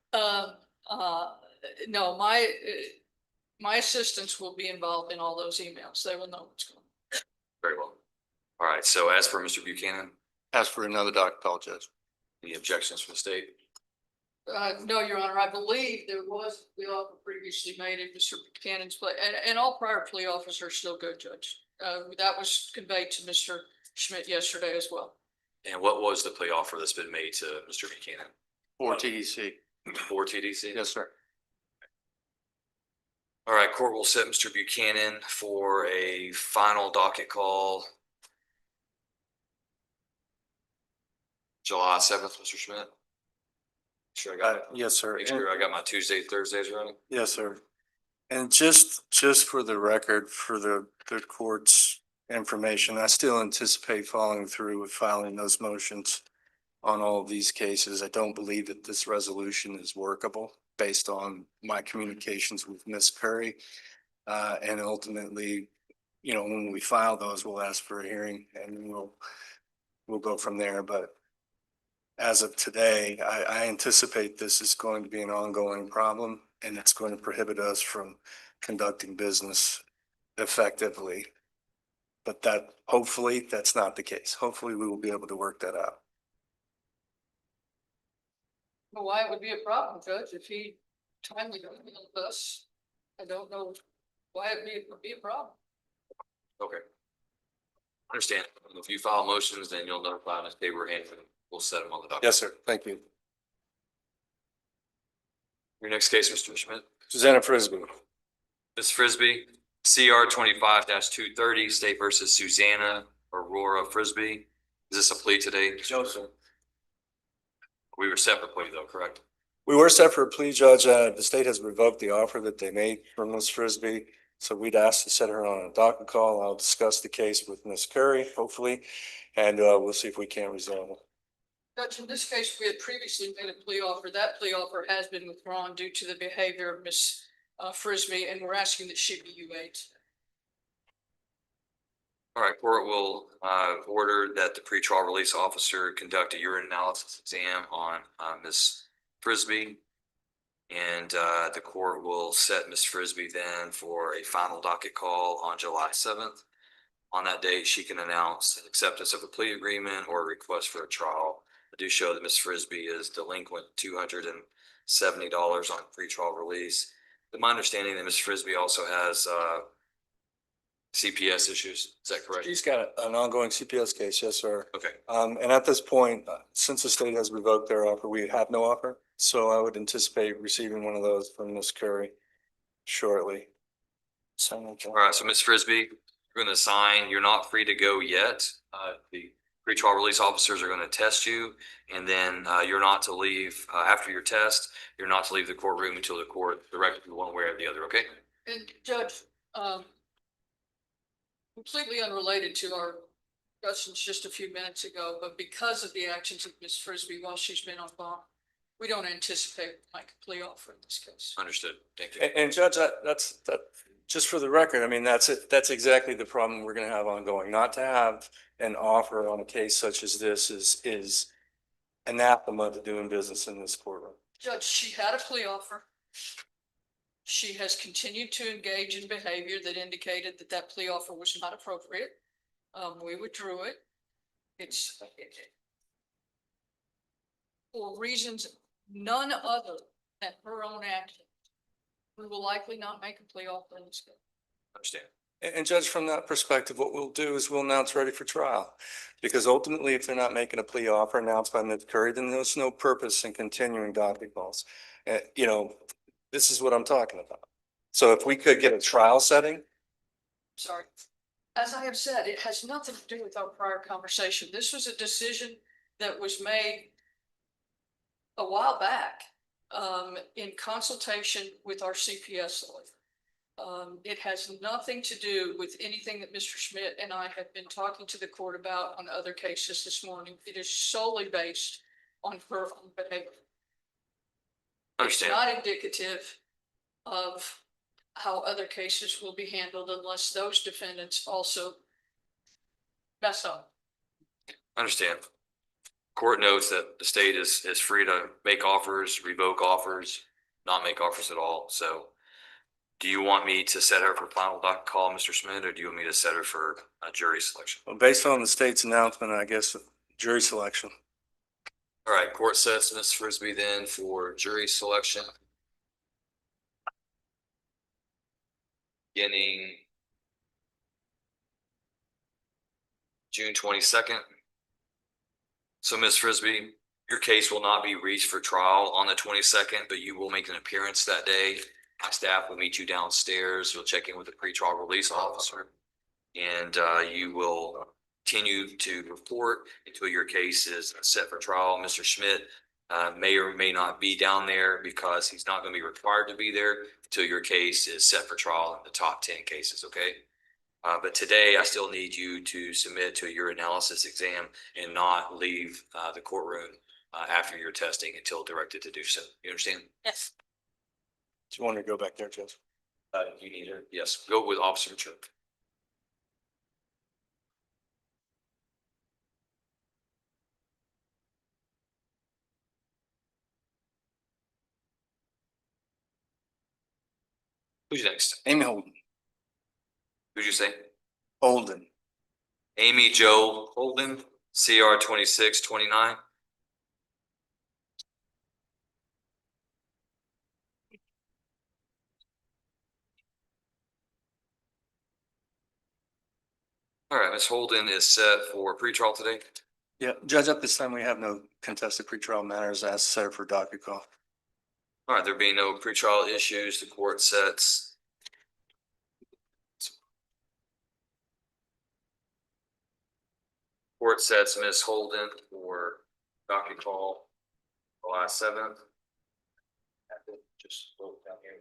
No, my assistants will be involved in all those emails. They will know what's going on. Very well. All right. So as for Mr. Buchanan, Ask for another docket call, Judge. any objections from the state? No, Your Honor, I believe there was a plea offer previously made in Mr. Buchanan's plea, and all prior plea offers are still good, Judge. That was conveyed to Mr. Schmidt yesterday as well. And what was the plea offer that's been made to Mr. Buchanan? For TDC. For TDC? Yes, sir. All right, court will set Mr. Buchanan for a final docket call July 7th, Mr. Schmidt. Sure, I got Yes, sir. make sure I got my Tuesday, Thursdays right. Yes, sir. And just for the record, for the court's information, I still anticipate following through with filing those motions on all of these cases. I don't believe that this resolution is workable based on my communications with Ms. Curry. And ultimately, when we file those, we'll ask for a hearing and we'll go from there. But as of today, I anticipate this is going to be an ongoing problem, and it's going to prohibit us from conducting business effectively. But hopefully that's not the case. Hopefully we will be able to work that out. Well, why it would be a problem, Judge, if he timely emailed us? I don't know why it would be a problem. Okay. Understand. If you file motions, then you'll notify us they were handled. We'll set them on the docket. Yes, sir. Thank you. Your next case, Mr. Schmidt. Susanna Frisbee. Ms. Frisbee, CR 25-230, State versus Susanna Aurora Frisbee. Is this a plea today? No, sir. We were set for plea though, correct? We were set for a plea, Judge. The state has revoked the offer that they made from Ms. Frisbee. So we'd ask to set her on a docket call. I'll discuss the case with Ms. Curry, hopefully, and we'll see if we can't resolve it. Judge, in this case, we had previously made a plea offer. That plea offer has been withdrawn due to the behavior of Ms. Frisbee, and we're asking that she be UA'd. All right, court will order that the pretrial release officer conduct a urine analysis exam on Ms. Frisbee. And the court will set Ms. Frisbee then for a final docket call on July 7th. On that date, she can announce acceptance of a plea agreement or a request for a trial. I do show that Ms. Frisbee is delinquent $270 on pretrial release. To my understanding that Ms. Frisbee also has CPS issues. Is that correct? She's got an ongoing CPS case, yes, sir. Okay. And at this point, since the state has revoked their offer, we have no offer. So I would anticipate receiving one of those from Ms. Curry shortly. All right, so Ms. Frisbee, you're going to sign. You're not free to go yet. The pretrial release officers are going to test you, and then you're not to leave after your test. You're not to leave the courtroom until the court directs you one way or the other. Okay. And Judge, completely unrelated to our discussions just a few minutes ago, but because of the actions of Ms. Frisbee while she's been on bond, we don't anticipate like a plea offer in this case. Understood. Thank you. And Judge, that's just for the record, I mean, that's it. That's exactly the problem we're going to have ongoing. Not to have an offer on a case such as this is anathema to doing business in this courtroom. Judge, she had a plea offer. She has continued to engage in behavior that indicated that that plea offer was not appropriate. We withdrew it. It's for reasons none other than her own action. We will likely not make a plea offer in this case. Understand. And Judge, from that perspective, what we'll do is we'll announce ready for trial. Because ultimately, if they're not making a plea offer announced by Ms. Curry, then there's no purpose in continuing docket calls. This is what I'm talking about. So if we could get a trial setting. Sorry. As I have said, it has nothing to do with our prior conversation. This was a decision that was made a while back in consultation with our CPS lawyer. It has nothing to do with anything that Mr. Schmidt and I have been talking to the court about on other cases this morning. It is solely based on her own behavior. Understand. It's not indicative of how other cases will be handled unless those defendants also mess up. Understand. Court notes that the state is free to make offers, revoke offers, not make offers at all. So do you want me to set her for final docket call, Mr. Schmidt, or do you want me to set her for a jury selection? Well, based on the state's announcement, I guess jury selection. All right, court sets Ms. Frisbee then for jury selection. Beginning June 22nd. So Ms. Frisbee, your case will not be reached for trial on the 22nd, but you will make an appearance that day. My staff will meet you downstairs. You'll check in with the pretrial release officer, and you will continue to report until your case is set for trial. Mr. Schmidt may or may not be down there because he's not going to be required to be there until your case is set for trial in the top 10 cases, okay? But today I still need you to submit to your analysis exam and not leave the courtroom after your testing until directed to do so. You understand? Yes. Do you want to go back there, Judge? You need to, yes, go with Officer Tripp. Who's next? Amy Holden. Who'd you say? Holden. Amy Jo Holden, CR 2629. All right, Ms. Holden is set for pretrial today. Yeah, Judge, at this time, we have no contested pretrial matters as set for docket call. All right, there being no pretrial issues, the court sets Ms. Holden for docket call July 7th. Just look down here.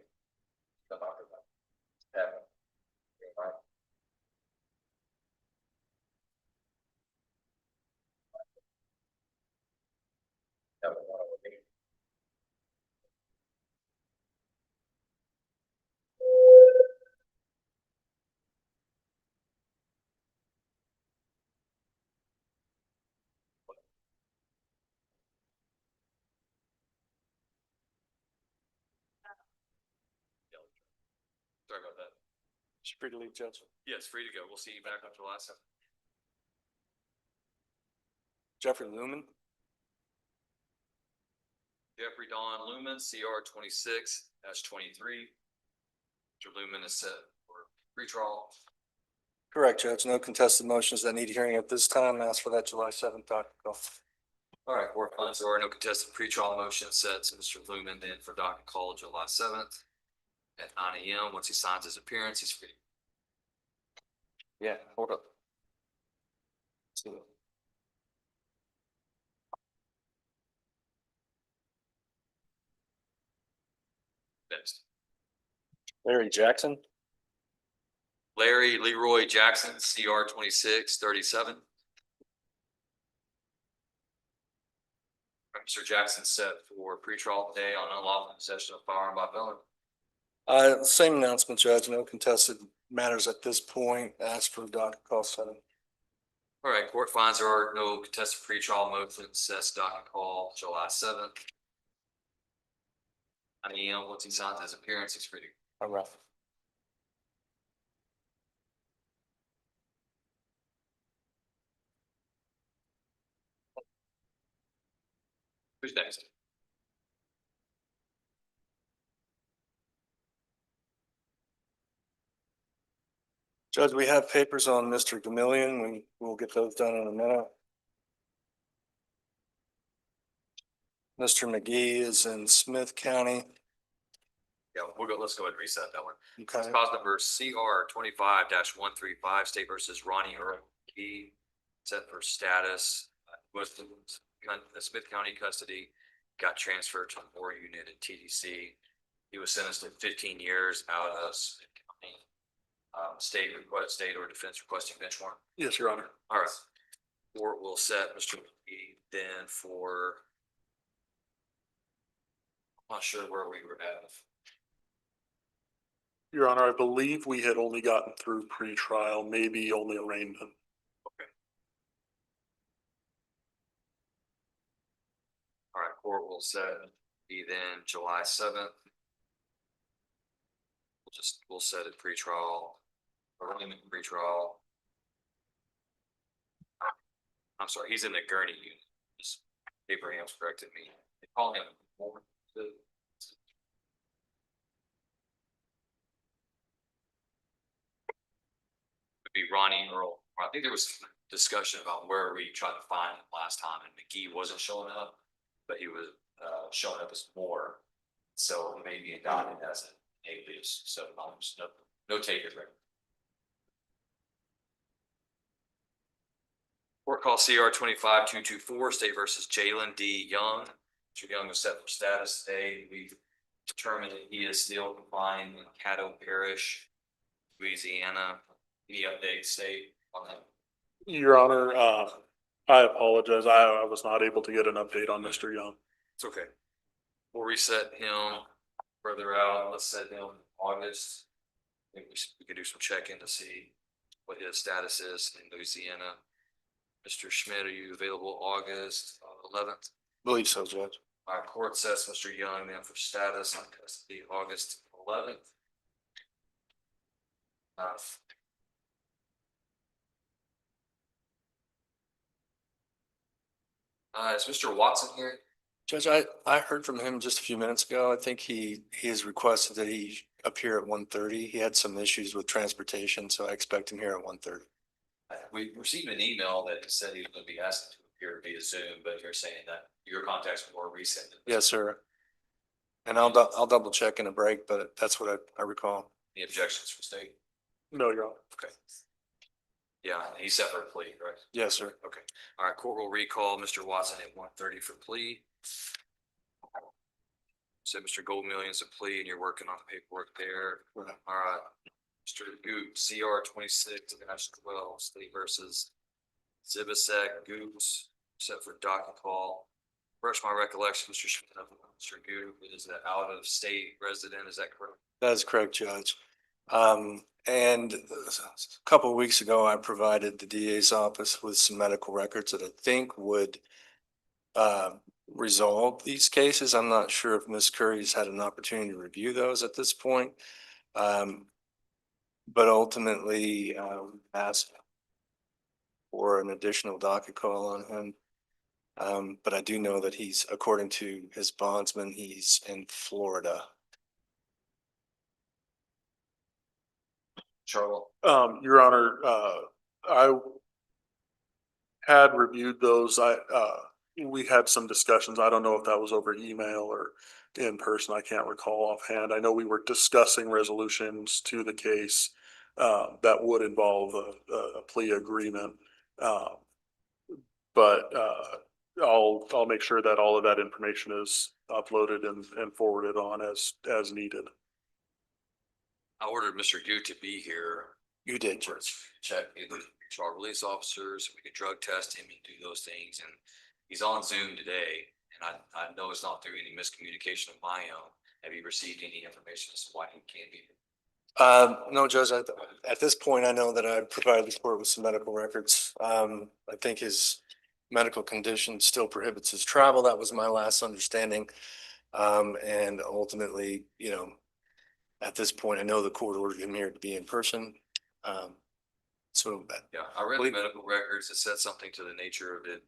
Sorry about that. It's free to leave, Judge. Yes, free to go. We'll see you back on July 7th. Jeffrey Lumen. Jeffrey Don Lumen, CR 26-23. Mr. Lumen is set for pretrial. Correct, Judge. No contested motions that need hearing at this time. Ask for that July 7th docket call. All right, court finds there are no contested pretrial motion sets Mr. Lumen in for docket call July 7th at 9 a.m. Once he signs his appearance, he's free. Yeah, hold up. Next. Larry Jackson. Larry Leroy Jackson, CR 26-37. Mr. Jackson set for pretrial today on unlawful possession of firearm by felon. Same announcement, Judge. No contested matters at this point. Ask for docket call 7. All right, court finds there are no contested pretrial motions, sets docket call July 7th. 9 a.m. Once he signs his appearance, he's free to go. All right. Who's next? Judge, we have papers on Mr. Gamillion. We will get those done in a minute. Mr. McGee is in Smith County. Yeah, let's go ahead and reset that one. Okay. Cause number CR 25-135, State versus Ronnie Earl Key, set for status, was the Smith County custody, got transferred to a more unit at TDC. He was sentenced to 15 years out of Smith County. State or defense requesting bench warrant. Yes, Your Honor. All right. Court will set Mr. McGee then for, I'm not sure where we were at. Your Honor, I believe we had only gotten through pre-trial, maybe only arraignment. Okay. All right, court will set be then July 7th. We'll set it pre-trial, arraignment pre-trial. I'm sorry, he's in the Gurney unit. Just Abraham's corrected me. They call him more. Be Ronnie Earl. I think there was discussion about where we tried to find him last time, and McGee wasn't showing up, but he was showing up as Moore. So maybe adopted as an alias. So no takers, right? Court call CR 25-224, State versus Jalen D. Young. Mr. Young was set for status today. We've determined that he is still confined in Caddo Parish, Louisiana. Any updates, State, on that? Your Honor, I apologize. I was not able to get an update on Mr. Young. It's okay. We'll reset him further out. Let's set him August. I think we could do some check-in to see what his status is in Louisiana. Mr. Schmidt, are you available August 11th? Believe so, Judge. Our court sets Mr. Young then for status on custody August 11th. Is Mr. Watson here? Judge, I heard from him just a few minutes ago. I think he has requested that he appear at 1:30. He had some issues with transportation, so I expect him here at 1:30. We received an email that said he was going to be asked to appear via Zoom, but you're saying that your contacts were more recent. Yes, sir. And I'll double check in a break, but that's what I recall. Any objections from state? No, Your Honor. Okay. Yeah, he's set for a plea, right? Yes, sir. Okay. All right, court will recall Mr. Watson at 1:30 for plea. So Mr. Goldmillion's a plea and you're working on the paperwork there. Right. All right. Mr. Goop, CR 26-12, State versus Zibisek, Goops, set for docket call. Refresh my recollection, Mr. Schmidt, Mr. Goop is an out of state resident, is that correct? That is correct, Judge. And a couple of weeks ago, I provided the DA's office with some medical records that I think would resolve these cases. I'm not sure if Ms. Curry's had an opportunity to review those at this point. But ultimately, asked for an additional docket call on him. But I do know that he's, according to his bondsman, he's in Florida. Charlotte. Your Honor, I had reviewed those. We had some discussions. I don't know if that was over email or in person. I can't recall offhand. I know we were discussing resolutions to the case that would involve a plea agreement. But I'll make sure that all of that information is uploaded and forwarded on as needed. I ordered Mr. Goop to be here. You did, For Judge. check either child release officers, we could drug test him and do those things, and he's on Zoom today. And I know it's not through any miscommunication of my own. Have you received any information as to why he can't be here? No, Judge, at this point, I know that I provided the court with some medical records. I think his medical condition still prohibits his travel. That was my last understanding. And ultimately, you know, at this point, I know the court ordered him here to be in person. So Yeah, I read the medical records. It said something to the nature of it.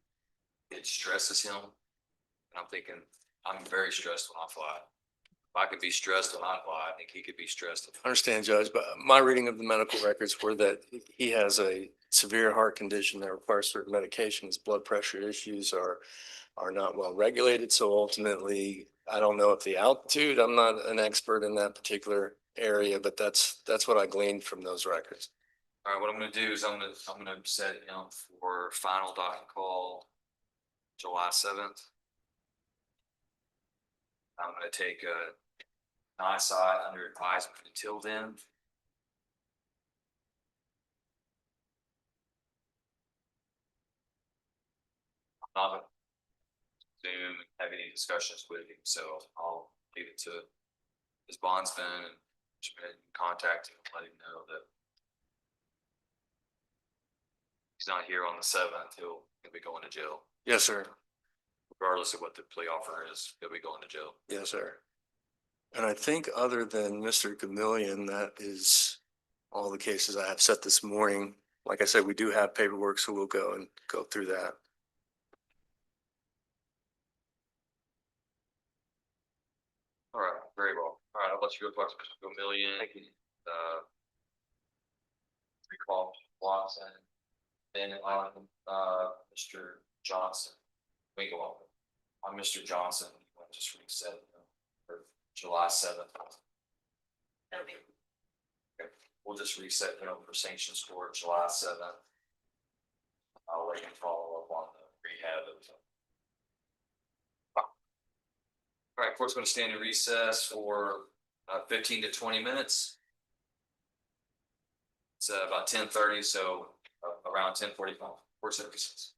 It stresses him. And I'm thinking, I'm very stressed when I fly. If I could be stressed when I fly, I think he could be stressed. I understand, Judge, but my reading of the medical records were that he has a severe heart condition that requires certain medications. Blood pressure issues are not well regulated. So ultimately, I don't know if the altitude, I'm not an expert in that particular area, but that's what I gleaned from those records. All right, what I'm gonna do is I'm gonna set him for final docket call July 7th. I'm gonna take a nice eye under advisement until then. I'm not gonna Zoom and have any discussions with him, so I'll leave it to his bondsman and contact him, and let him know that he's not here on the 7th. He'll be going to jail. Yes, sir. Regardless of what the plea offer is, he'll be going to jail. Yes, sir. And I think other than Mr. Chameleon, that is all the cases I have set this morning. Like I said, we do have paperwork, so we'll go through that. All right, very well. All right, I'll let you go talk to Mr. Million. Recall Watson, then on Mr. Johnson. We go on Mr. Johnson. We'll just reset it for July 7th. Okay. We'll just reset for sanctions for July 7th. I'll let you follow up on the rehab of. All right, court's going to stand in recess for 15 to 20 minutes. It's about 10:30, so around 10:45. Court's in recess.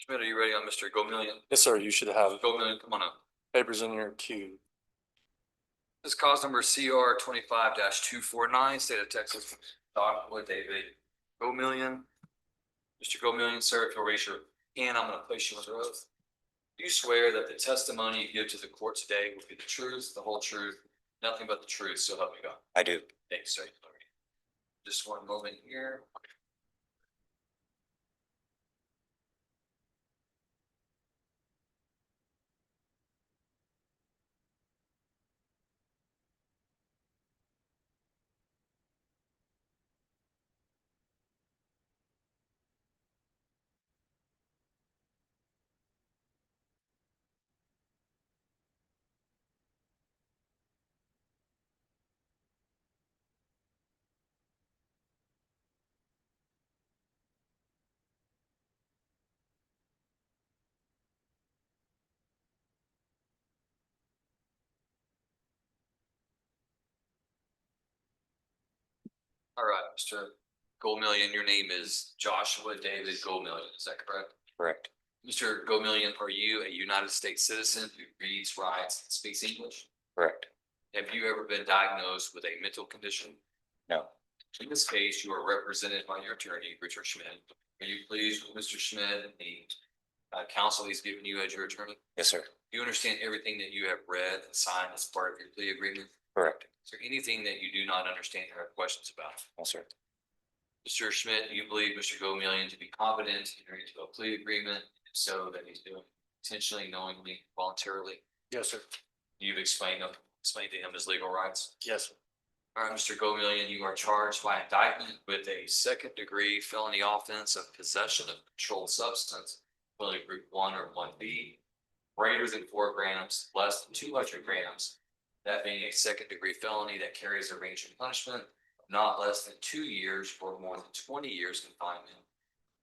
Schmidt, are you ready on Mr. Go-Million? Yes, sir. You should have Go-Million, come on up. papers in your queue. This is cause number CR 25-249, State of Texas, Docket David Go-Million. Mr. Go-Million, sir, if you'll raise your hand, I'm gonna place you under oath. Do you swear that the testimony you give to the court today will be the truth, the whole truth, nothing but the truth, so help me God? I do. Thanks, sir. Just one moment here. All right, Mr. Go-Million, your name is Joshua David Go-Million, is that correct? Correct. Mr. Go-Million, are you a United States citizen who reads, writes, and speaks English? Correct. Have you ever been diagnosed with a mental condition? No. In this case, you are represented by your attorney, Richard Schmidt. Are you pleased with Mr. Schmidt and the counsel he's given you as your attorney? Yes, sir. Do you understand everything that you have read and signed as part of your plea agreement? Correct. Is there anything that you do not understand or have questions about? No, sir. Mr. Schmidt, do you believe Mr. Go-Million to be competent in entering into a plea agreement? If so, that he's doing intentionally, knowingly, voluntarily? Yes, sir. You've explained to him his legal rights? Yes, sir. All right, Mr. Go-Million, you are charged by indictment with a second-degree felony offense of possession of controlled substance, felony group 1 or 1B, greater than 4 grams, less than 200 grams. That being a second-degree felony that carries a range of punishment of not less than 2 years or more than 20 years confinement.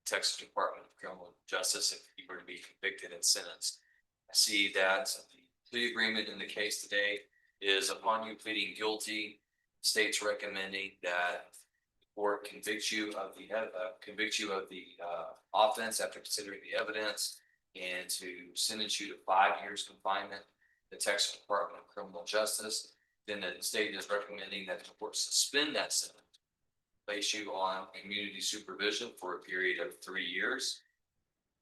Texas Department of Criminal Justice, if you were to be convicted and sentenced. I see that the plea agreement in the case today is upon you pleading guilty, state's recommending that the court convict you of the offense after considering the evidence and to sentence you to 5 years confinement. The Texas Department of Criminal Justice, then the state is recommending that the court suspend that sentence, place you on community supervision for a period of 3 years,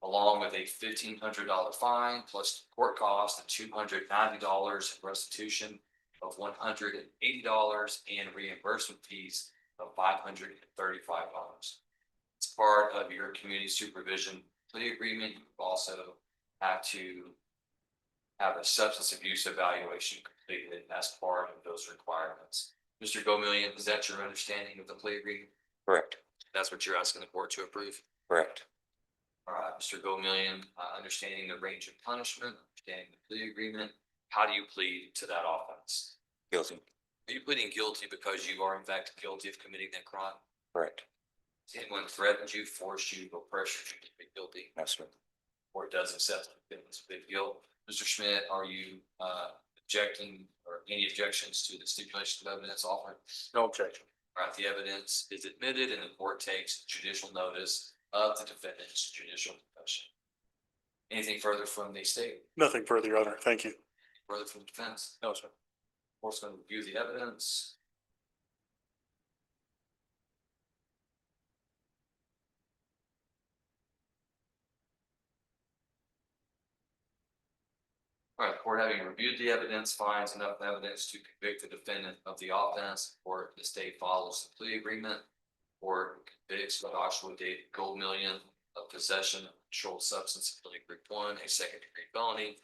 along with a $1,500 fine plus court costs of $290 in restitution of $180 and reimbursement fees of $535. As part of your community supervision plea agreement, you also have to have a substance abuse evaluation completed as part of those requirements. Mr. Go-Million, is that your understanding of the plea agreement? Correct. That's what you're asking the court to approve? Correct. All right, Mr. Go-Million, understanding the range of punishment, understanding the plea agreement, how do you plead to that offense? Guilty. Are you pleading guilty because you are in fact guilty of committing that crime? Correct. Has anyone threatened you, forced you, or pressured you to be guilty? No, sir. Or does accept this big guilt? Mr. Schmidt, are you objecting or any objections to the stipulation of evidence offered? No objection. All right, the evidence is admitted and the court takes judicial notice of the defendant's judicial confession. Anything further from the state? Nothing further, Your Honor. Thank you. Further from the defense? No, sir. Court's going to review the evidence. All right, court having reviewed the evidence, finds enough evidence to convict the defendant of the offense, or the state follows the plea agreement, or convicts Joshua David Go-Million of possession of controlled substance, felony group 1, a second-degree felony,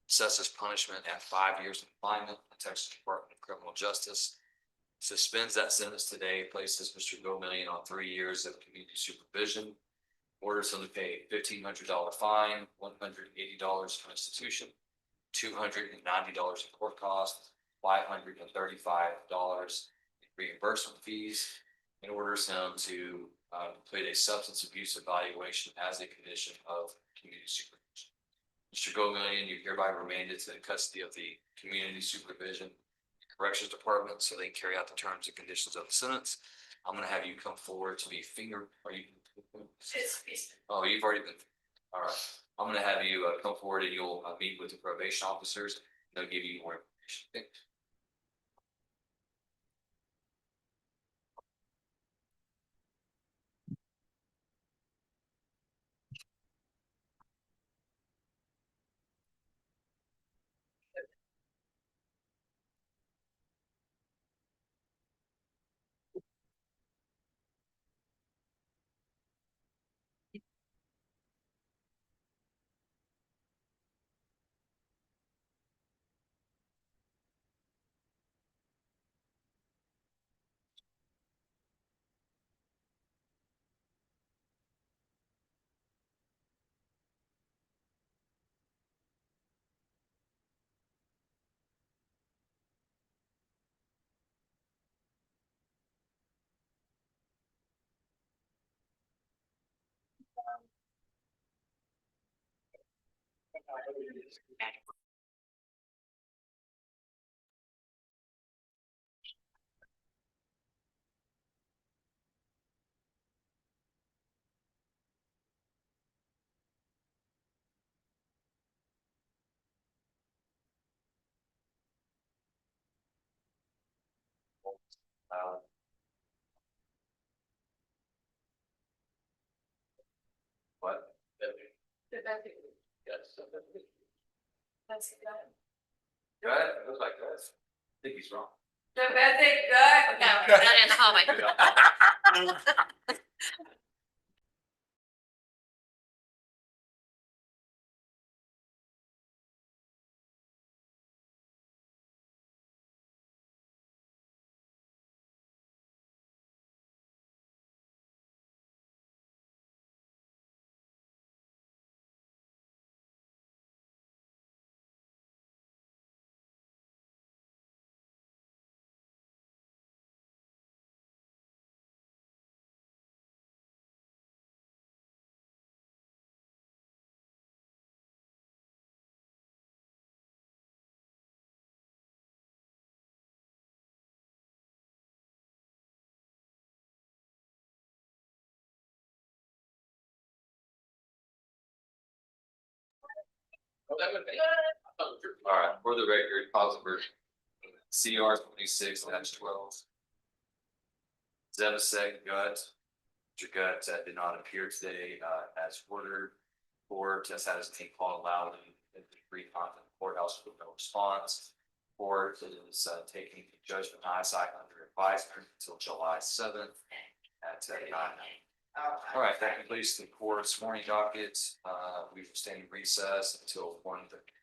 assesses punishment at 5 years confinement. The Texas Department of Criminal Justice suspends that sentence today, places Mr. Go-Million on 3 years of community supervision, orders him to pay a $1,500 fine, $180 in restitution, $290 in court costs, $535 in reimbursement fees, and orders him to complete a substance abuse evaluation as a condition of community supervision. Mr. Go-Million, you hereby remanded to the custody of the Community Supervision Corrections Department so they can carry out the terms and conditions of the sentence. I'm going to have you come forward to be are you? Oh, you've already been. All right, I'm gonna have you come forward and you'll meet with the probation officers. They'll give you more information. Okay? What? Yes. That's good. Go ahead, it looks like that. I think he's wrong. Domestic gut. No, not in the hallway. All right, for the record, positive version. CR 26-12. Zebasek gut. Mr. Gut did not appear today as ordered. Court has had his name called loudly in the pre-conference courthouse with no response. Court is taking the judgment eyesight under advisement until July 7th at 9. All right, that completes the court's morning docket. We will stand in recess until 1:30.